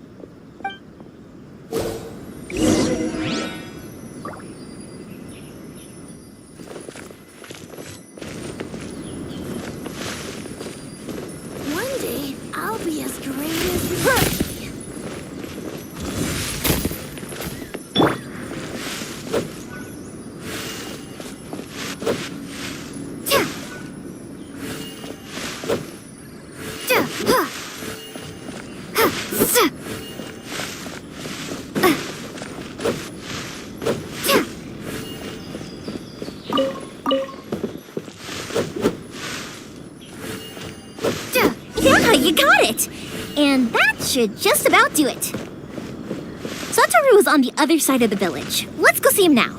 Yeah, you got it! And that should just about do it. Satoru is on the other side of the village. Let's go see him now.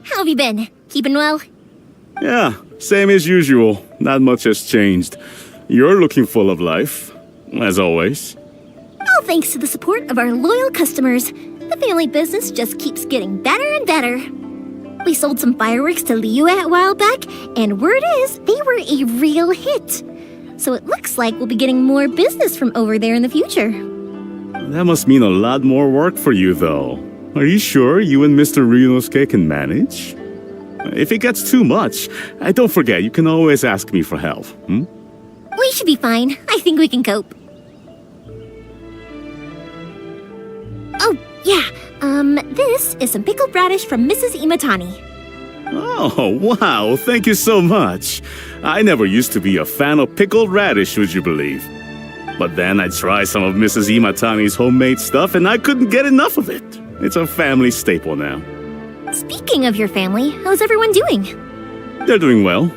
How have you been? Keeping well? Yeah, same as usual. Not much has changed. You're looking full of life, as always. All thanks to the support of our loyal customers. The family business just keeps getting better and better. We sold some fireworks to Liyue a while back, and word is they were a real hit. So it looks like we'll be getting more business from over there in the future. That must mean a lot more work for you, though. Are you sure you and Mr. Ryunosuke can manage? If it gets too much, don't forget, you can always ask me for help, We should be fine. I think we can cope. Oh, yeah. This is some pickled radish from Mrs. Imatani. Oh, wow, thank you so much. I never used to be a fan of pickled radish, would you believe? But then I tried some of Mrs. Imatani's homemade stuff and I couldn't get enough of it. It's a family staple now. Speaking of your family, how's everyone doing? They're doing well.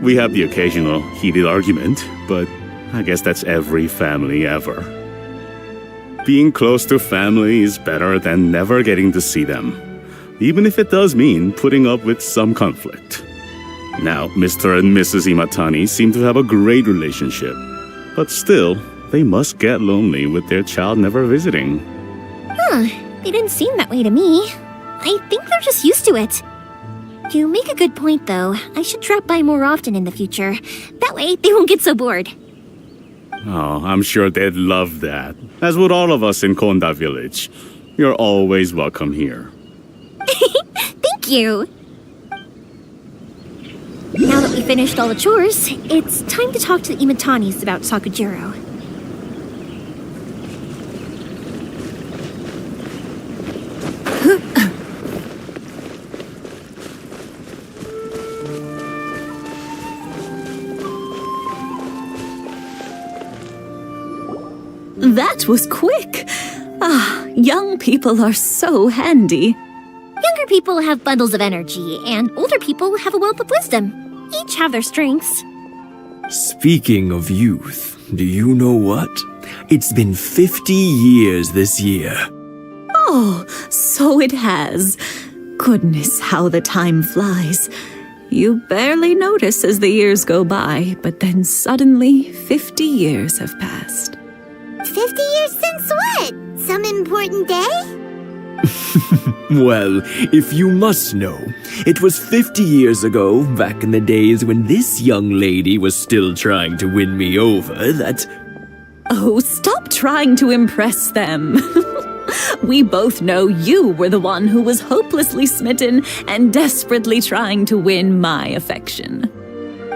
We have the occasional heated argument, but I guess that's every family ever. Being close to family is better than never getting to see them, even if it does mean putting up with some conflict. Now, Mr. and Mrs. Imatani seem to have a great relationship, but still, they must get lonely with their child never visiting. Huh, they didn't seem that way to me. I think they're just used to it. You make a good point, though. I should drop by more often in the future. That way, they won't get so bored. Oh, I'm sure they'd love that, as would all of us in Konda Village. You're always welcome here. Thank you! Now that we finished all the chores, it's time to talk to the Imatanis about Sakujiro. That was quick. Ah, young people are so handy. Younger people have bundles of energy, and older people have a wealth of wisdom. Each have their strengths. Speaking of youth, do you know what? It's been 50 years this year. Oh, so it has. Goodness, how the time flies. You barely notice as the years go by, but then suddenly 50 years have passed. 50 years since what? Some important day? Well, if you must know, it was 50 years ago, back in the days when this young lady was still trying to win me over, that... Oh, stop trying to impress them. We both know you were the one who was hopelessly smitten and desperately trying to win my affection.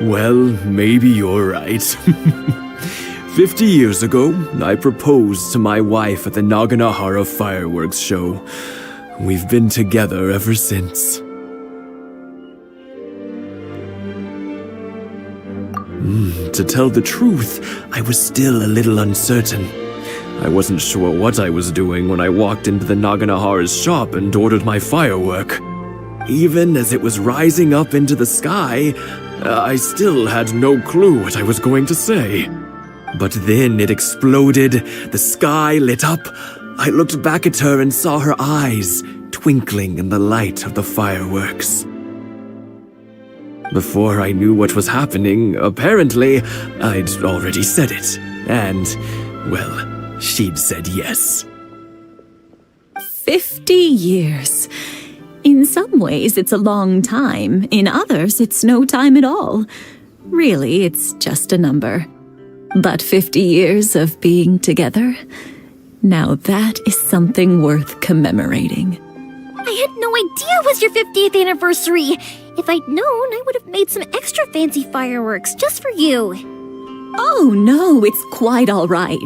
Well, maybe you're right. 50 years ago, I proposed to my wife at the Naganohara Fireworks show. We've been together ever since. To tell the truth, I was still a little uncertain. I wasn't sure what I was doing when I walked into the Naganohara's shop and ordered my firework. Even as it was rising up into the sky, I still had no clue what I was going to say. But then it exploded, the sky lit up. I looked back at her and saw her eyes twinkling in the light of the fireworks. Before I knew what was happening, apparently, I'd already said it. And, well, she'd said yes. 50 years. In some ways, it's a long time. In others, it's no time at all. Really, it's just a number. But 50 years of being together? Now that is something worth commemorating. I had no idea it was your 50th anniversary. If I'd known, I would have made some extra fancy fireworks just for you. Oh no, it's quite all right.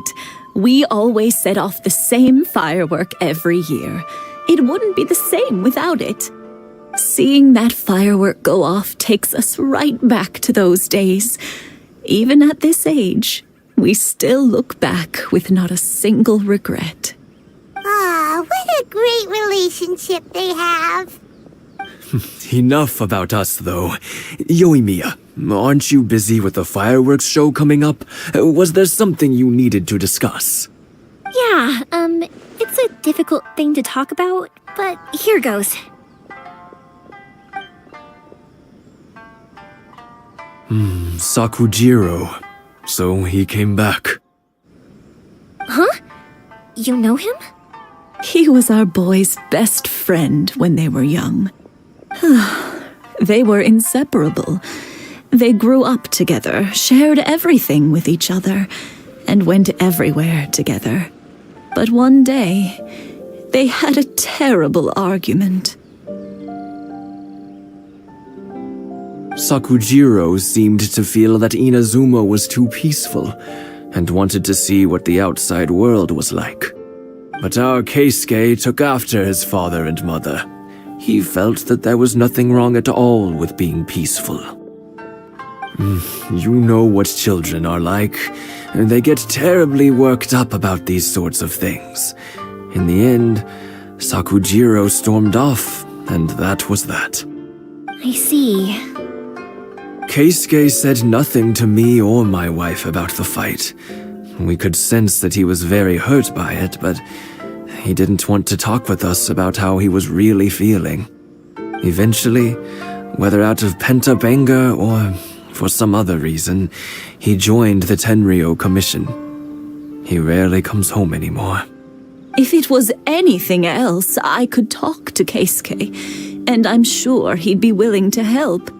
We always set off the same firework every year. It wouldn't be the same without it. Seeing that firework go off takes us right back to those days. Even at this age, we still look back with not a single regret. Ah, what a great relationship they have. Enough about us, though. Yoimiya, aren't you busy with the fireworks show coming up? Was there something you needed to discuss? Yeah, it's a difficult thing to talk about, but here goes. Sakujiro. So he came back. Huh? You know him? He was our boys' best friend when they were young. They were inseparable. They grew up together, shared everything with each other, and went everywhere together. But one day, they had a terrible argument. Sakujiro seemed to feel that Inazuma was too peaceful, and wanted to see what the outside world was like. But our Keisuke took after his father and mother. He felt that there was nothing wrong at all with being peaceful. You know what children are like. They get terribly worked up about these sorts of things. In the end, Sakujiro stormed off, and that was that. I see. Keisuke said nothing to me or my wife about the fight. We could sense that he was very hurt by it, but he didn't want to talk with us about how he was really feeling. Eventually, whether out of pent-up anger or for some other reason, he joined the Tenryou Commission. He rarely comes home anymore. If it was anything else, I could talk to Keisuke, and I'm sure he'd be willing to help.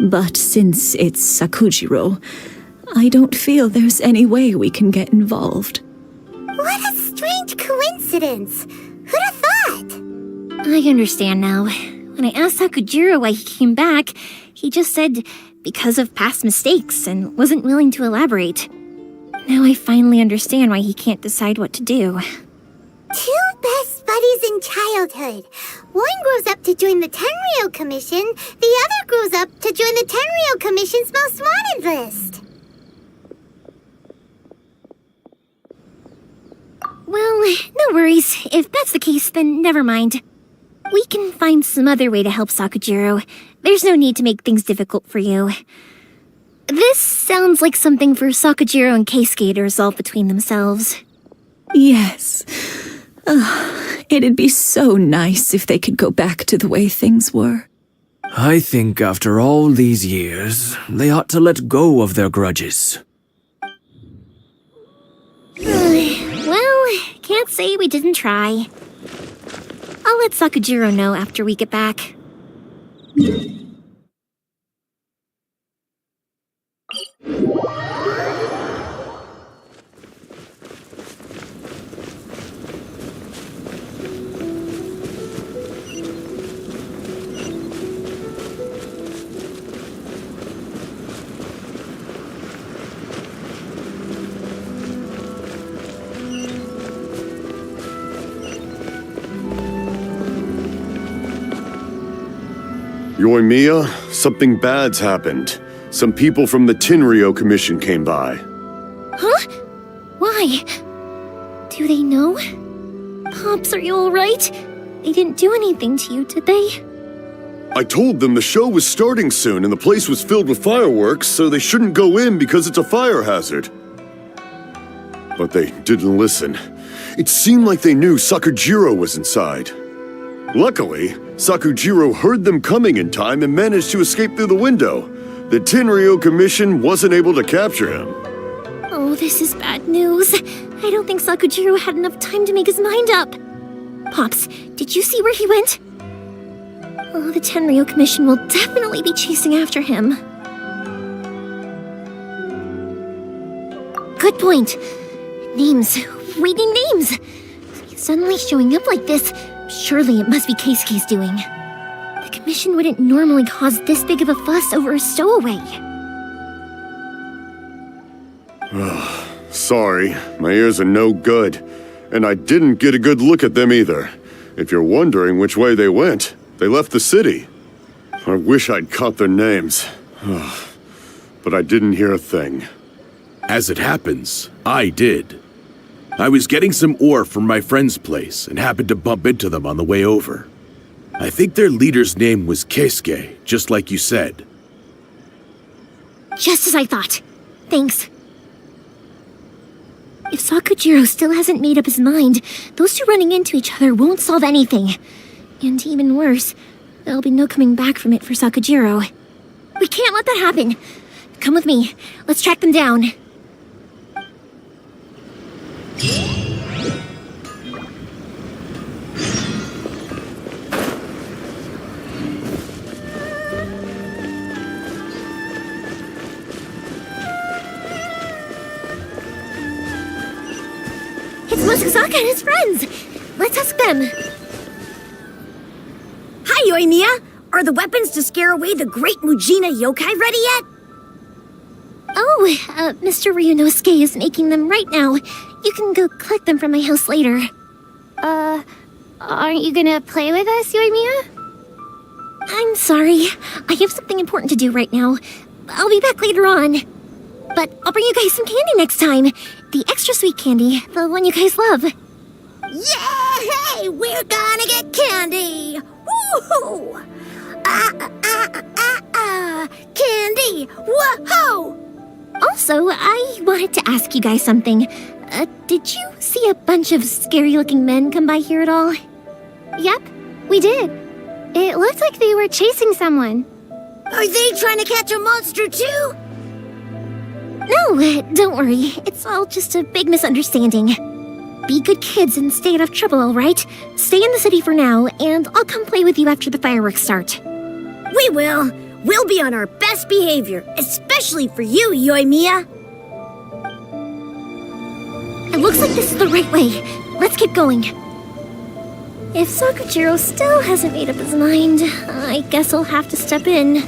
But since it's Sakujiro, I don't feel there's any way we can get involved. What a strange coincidence. Who'd have thought? I understand now. When I asked Sakujiro why he came back, he just said because of past mistakes and wasn't willing to elaborate. Now I finally understand why he can't decide what to do. Two best buddies in childhood. One grows up to join the Tenryou Commission, the other grows up to join the Tenryou Commission's most wanted list. Well, no worries. If that's the case, then never mind. We can find some other way to help Sakujiro. There's no need to make things difficult for you. This sounds like something for Sakujiro and Keisuke to resolve between themselves. Yes. It'd be so nice if they could go back to the way things were. I think after all these years, they ought to let go of their grudges. Well, can't say we didn't try. I'll let Sakujiro know after we get back. Yoimiya, something bad's happened. Some people from the Tenryou Commission came by. Huh? Why? Do they know? Pops, are you alright? They didn't do anything to you, did they? I told them the show was starting soon and the place was filled with fireworks, so they shouldn't go in because it's a fire hazard. But they didn't listen. It seemed like they knew Sakujiro was inside. Luckily, Sakujiro heard them coming in time and managed to escape through the window. The Tenryou Commission wasn't able to capture him. Oh, this is bad news. I don't think Sakujiro had enough time to make his mind up. Pops, did you see where he went? Oh, the Tenryou Commission will definitely be chasing after him. Good point. Names. Reading names. He's suddenly showing up like this. Surely it must be Keisuke's doing. The Commission wouldn't normally cause this big of a fuss over a stowaway. Sorry, my ears are no good. And I didn't get a good look at them either. If you're wondering which way they went, they left the city. I wish I'd caught their names. But I didn't hear a thing. As it happens, I did. I was getting some ore from my friend's place and happened to bump into them on the way over. I think their leader's name was Keisuke, just like you said. Just as I thought. Thanks. If Sakujiro still hasn't made up his mind, those two running into each other won't solve anything. And even worse, there'll be no coming back from it for Sakujiro. We can't let that happen. Come with me. Let's track them down. It's Mosazaka and his friends. Let's ask them. Hi, Yoimiya! Are the weapons to scare away the great Mujina yokai ready yet? Oh, Mr. Ryunosuke is making them right now. You can go collect them from my house later. Aren't you gonna play with us, Yoimiya? I'm sorry. I have something important to do right now. I'll be back later on. But I'll bring you guys some candy next time. The extra sweet candy, the one you guys love. Yay! We're gonna get candy! Woohoo! Candy! Whoa! Also, I wanted to ask you guys something. Did you see a bunch of scary-looking men come by here at all? Yep, we did. It looked like they were chasing someone. Are they trying to catch a monster too? No, don't worry. It's all just a big misunderstanding. Be good kids and stay out of trouble, all right? Stay in the city for now, and I'll come play with you after the fireworks start. We will. We'll be on our best behavior, especially for you, Yoimiya. It looks like this is the right way. Let's keep going. If Sakujiro still hasn't made up his mind, I guess I'll have to step in.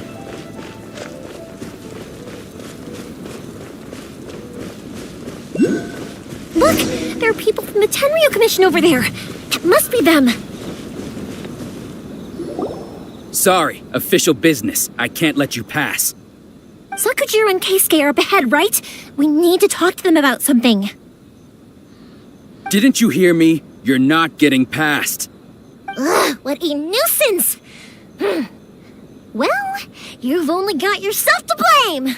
Look! There are people from the Tenryou Commission over there! It must be them! Sorry, official business. I can't let you pass. Sakujiro and Keisuke are up ahead, right? We need to talk to them about something. Didn't you hear me? You're not getting past. Ugh, what a nuisance! Well, you've only got yourself to blame!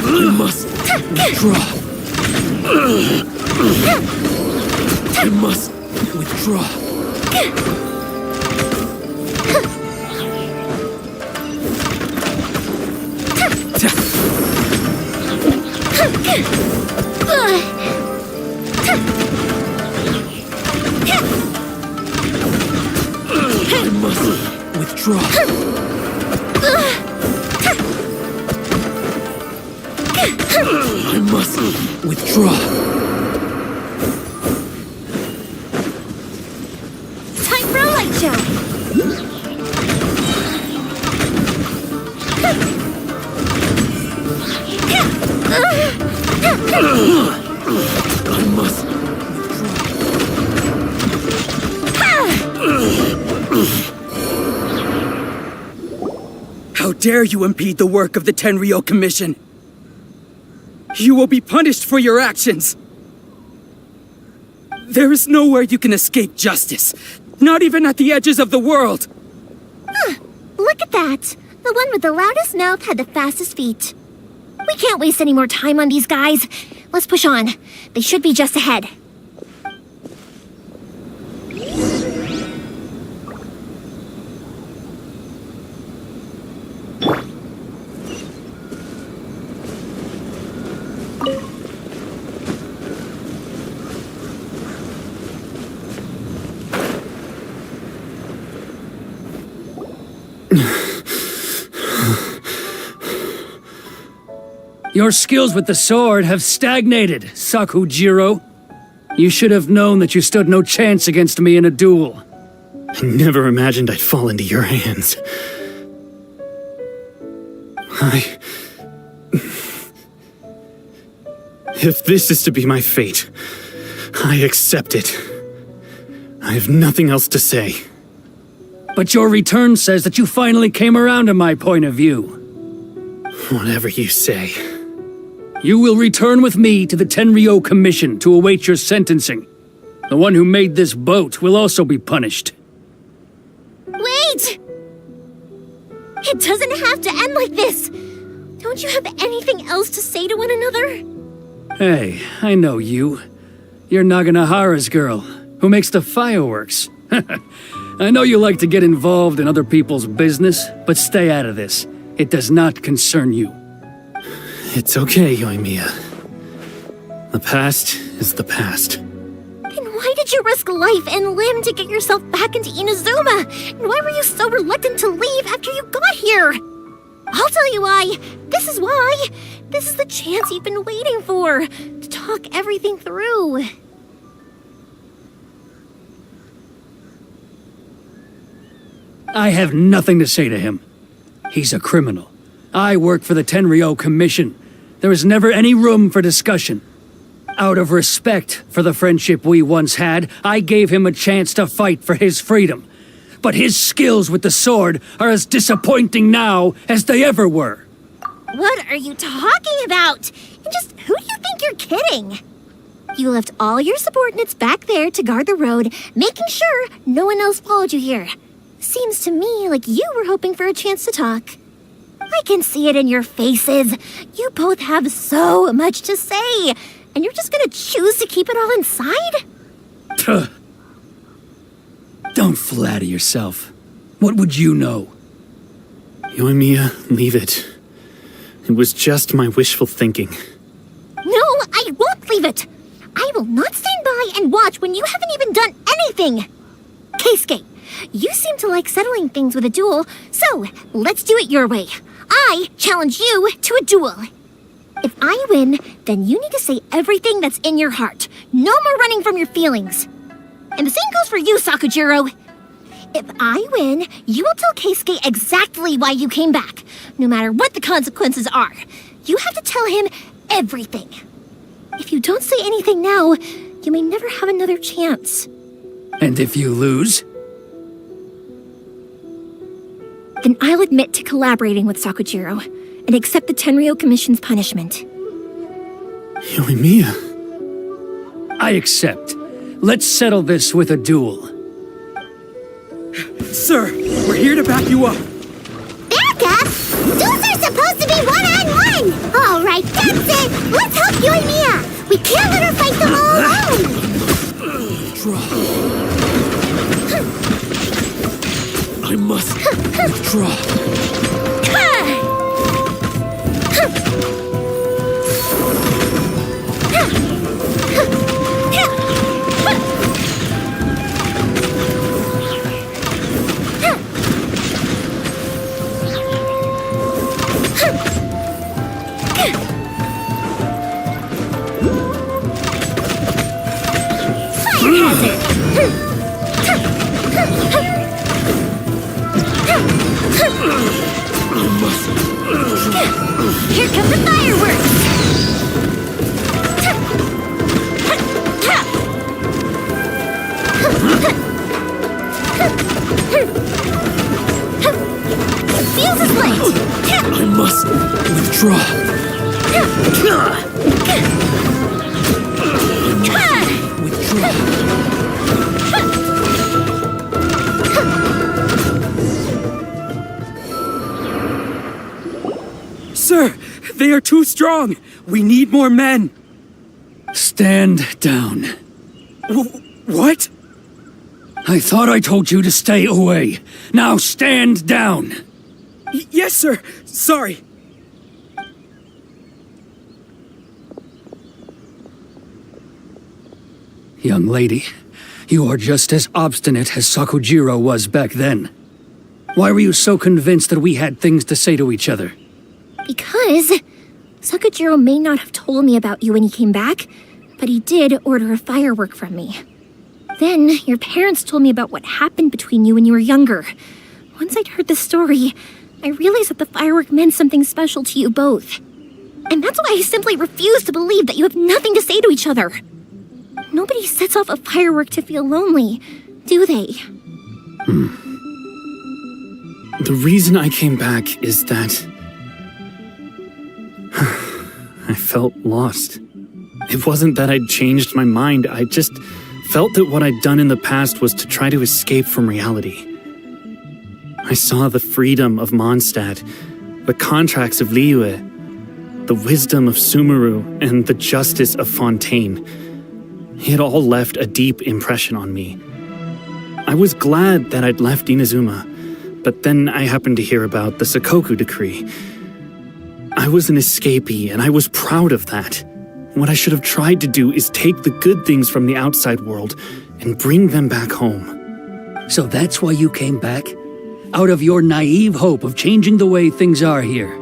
You must withdraw. You must withdraw. I must withdraw. I must withdraw. Time for a light show! dare you impede the work of the Tenryou Commission? You will be punished for your actions. There is nowhere you can escape justice, not even at the edges of the world. Look at that. The one with the loudest mouth had the fastest feet. We can't waste any more time on these guys. Let's push on. They should be just ahead. Your skills with the sword have stagnated, Sakujiro. You should have known that you stood no chance against me in a duel. I never imagined I'd fall into your hands. If this is to be my fate, I accept it. I have nothing else to say. But your return says that you finally came around to my point of view. Whatever you say. You will return with me to the Tenryou Commission to await your sentencing. The one who made this boat will also be punished. Wait! It doesn't have to end like this! Don't you have anything else to say to one another? Hey, I know you. You're Naganohara's girl, who makes the fireworks. I know you like to get involved in other people's business, but stay out of this. It does not concern you. It's okay, Yoimiya. The past is the past. Then why did you risk life and limb to get yourself back into Inazuma? And why were you so reluctant to leave after you got here? I'll tell you why. This is why. This is the chance you've been waiting for, to talk everything through. I have nothing to say to him. He's a criminal. I work for the Tenryou Commission. There is never any room for discussion. Out of respect for the friendship we once had, I gave him a chance to fight for his freedom. But his skills with the sword are as disappointing now as they ever were. What are you talking about? And just who do you think you're kidding? You left all your subordinates back there to guard the road, making sure no one else followed you here. Seems to me like you were hoping for a chance to talk. I can see it in your faces. You both have so much to say, and you're just gonna choose to keep it all inside? Don't flatter yourself. What would you know? Yoimiya, leave it. It was just my wishful thinking. No, I won't leave it. I will not stand by and watch when you haven't even done anything. Keisuke, you seem to like settling things with a duel, so let's do it your way. I challenge you to a duel. If I win, then you need to say everything that's in your heart. No more running from your feelings. And the same goes for you, Sakujiro. If I win, you will tell Keisuke exactly why you came back, no matter what the consequences are. You have to tell him everything. If you don't say anything now, you may never have another chance. And if you lose? Then I'll admit to collaborating with Sakujiro and accept the Tenryou Commission's punishment. Yoimiya. I accept. Let's settle this with a duel. Sir, we're here to back you up. Back up? Duels are supposed to be one-on-one! All right, that's it! Let's help Yoimiya! We can't let her fight them all alone! Draw. I must withdraw. Here come the fireworks! The fuse is lit! Withdraw. Sir, they are too strong. We need more men. Stand down. What? I thought I told you to stay away. Now stand down. Yes, sir. Sorry. Young lady, you are just as obstinate as Sakujiro was back then. Why were you so convinced that we had things to say to each other? Because Sakujiro may not have told me about you when he came back, but he did order a firework from me. Then your parents told me about what happened between you when you were younger. Once I'd heard the story, I realized that the firework meant something special to you both. And that's why I simply refuse to believe that you have nothing to say to each other. Nobody sets off a firework to feel lonely, do they? The reason I came back is that I felt lost. It wasn't that I'd changed my mind, I just felt that what I'd done in the past was to try to escape from reality. I saw the freedom of Mondstadt, the contracts of Liyue, the wisdom of Sumeru, and the justice of Fontaine. It all left a deep impression on me. I was glad that I'd left Inazuma, but then I happened to hear about the Sakoku decree. I was an escapee, and I was proud of that. What I should have tried to do is take the good things from the outside world and bring them back home. So that's why you came back? Out of your naive hope of changing the way things are here?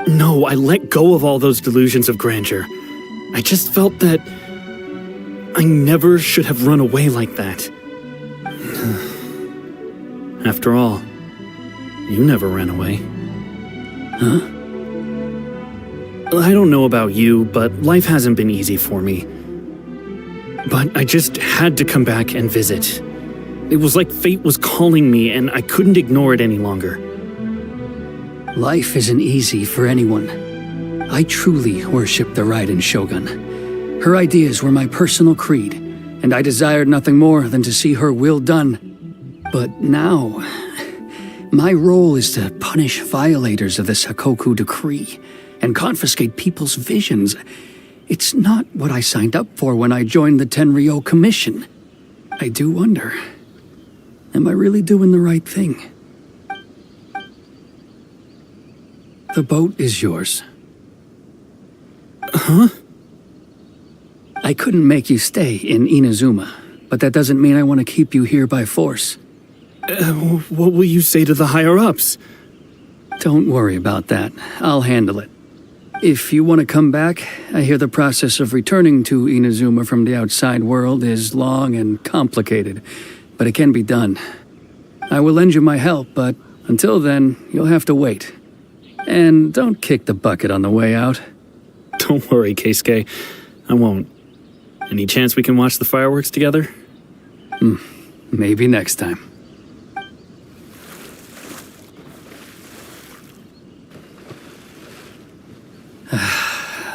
No, I let go of all those delusions of grandeur. I just felt that I never should have run away like that. After all, you never ran away. Huh? I don't know about you, but life hasn't been easy for me. But I just had to come back and visit. It was like fate was calling me, and I couldn't ignore it any longer. Life isn't easy for anyone. I truly worship the Raiden Shogun. Her ideas were my personal creed, and I desired nothing more than to see her will done. But now, my role is to punish violators of the Sakoku decree and confiscate people's visions. It's not what I signed up for when I joined the Tenryou Commission. I do wonder, am I really doing the right thing? The boat is yours. Huh? I couldn't make you stay in Inazuma, but that doesn't mean I want to keep you here by force. What will you say to the higher-ups? Don't worry about that. I'll handle it. If you want to come back, I hear the process of returning to Inazuma from the outside world is long and complicated, but it can be done. I will lend you my help, but until then, you'll have to wait. And don't kick the bucket on the way out. Don't worry, Keisuke. I won't. Any chance we can watch the fireworks together? Maybe next time.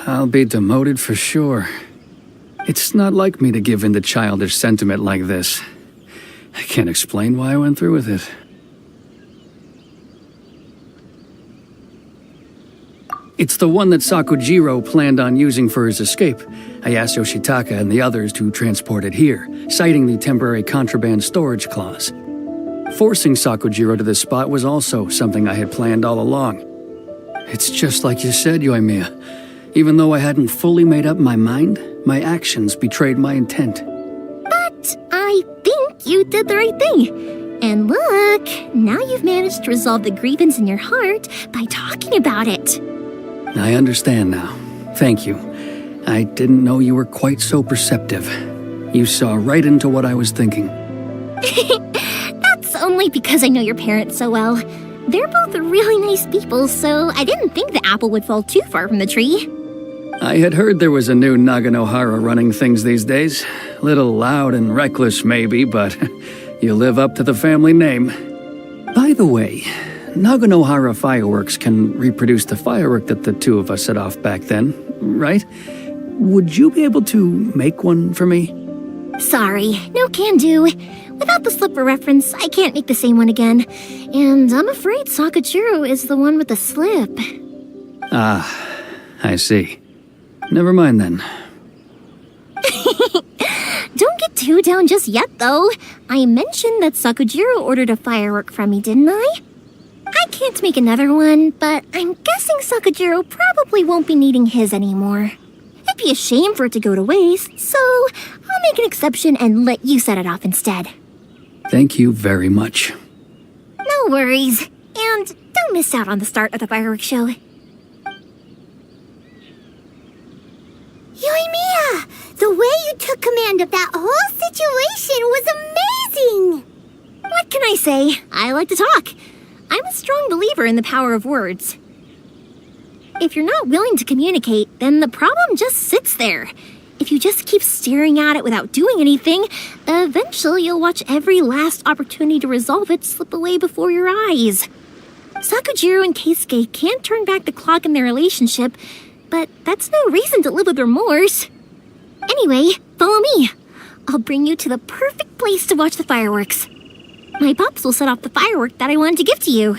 I'll be demoted for sure. It's not like me to give in to childish sentiment like this. I can't explain why I went through with it. It's the one that Sakujiro planned on using for his escape. I asked Yoshitaka and the others to transport it here, citing the temporary contraband storage clause. Forcing Sakujiro to this spot was also something I had planned all along. It's just like you said, Yoimiya. Even though I hadn't fully made up my mind, my actions betrayed my intent. But I think you did the right thing. And look, now you've managed to resolve the grievance in your heart by talking about it. I understand now. Thank you. I didn't know you were quite so perceptive. You saw right into what I was thinking. That's only because I know your parents so well. They're both really nice people, so I didn't think the apple would fall too far from the tree. I had heard there was a new Naganohara running things these days. Little loud and reckless, maybe, but you live up to the family name. By the way, Naganohara Fireworks can reproduce the firework that the two of us set off back then, right? Would you be able to make one for me? Sorry, no can do. Without the slipper reference, I can't make the same one again. And I'm afraid Sakujiro is the one with the slip. Ah, I see. Never mind then. Don't get too down just yet, though. I mentioned that Sakujiro ordered a firework from me, didn't I? I can't make another one, but I'm guessing Sakujiro probably won't be needing his anymore. It'd be a shame for it to go to waste, so I'll make an exception and let you set it off instead. Thank you very much. No worries. And don't miss out on the start of the fireworks show. Yoimiya, the way you took command of that whole situation was amazing! What can I say? I like to talk. I'm a strong believer in the power of words. If you're not willing to communicate, then the problem just sits there. If you just keep staring at it without doing anything, eventually you'll watch every last opportunity to resolve it slip away before your eyes. Sakujiro and Keisuke can't turn back the clock in their relationship, but that's no reason to live with remorse. Anyway, follow me. I'll bring you to the perfect place to watch the fireworks. My pops will set off the firework that I wanted to give to you.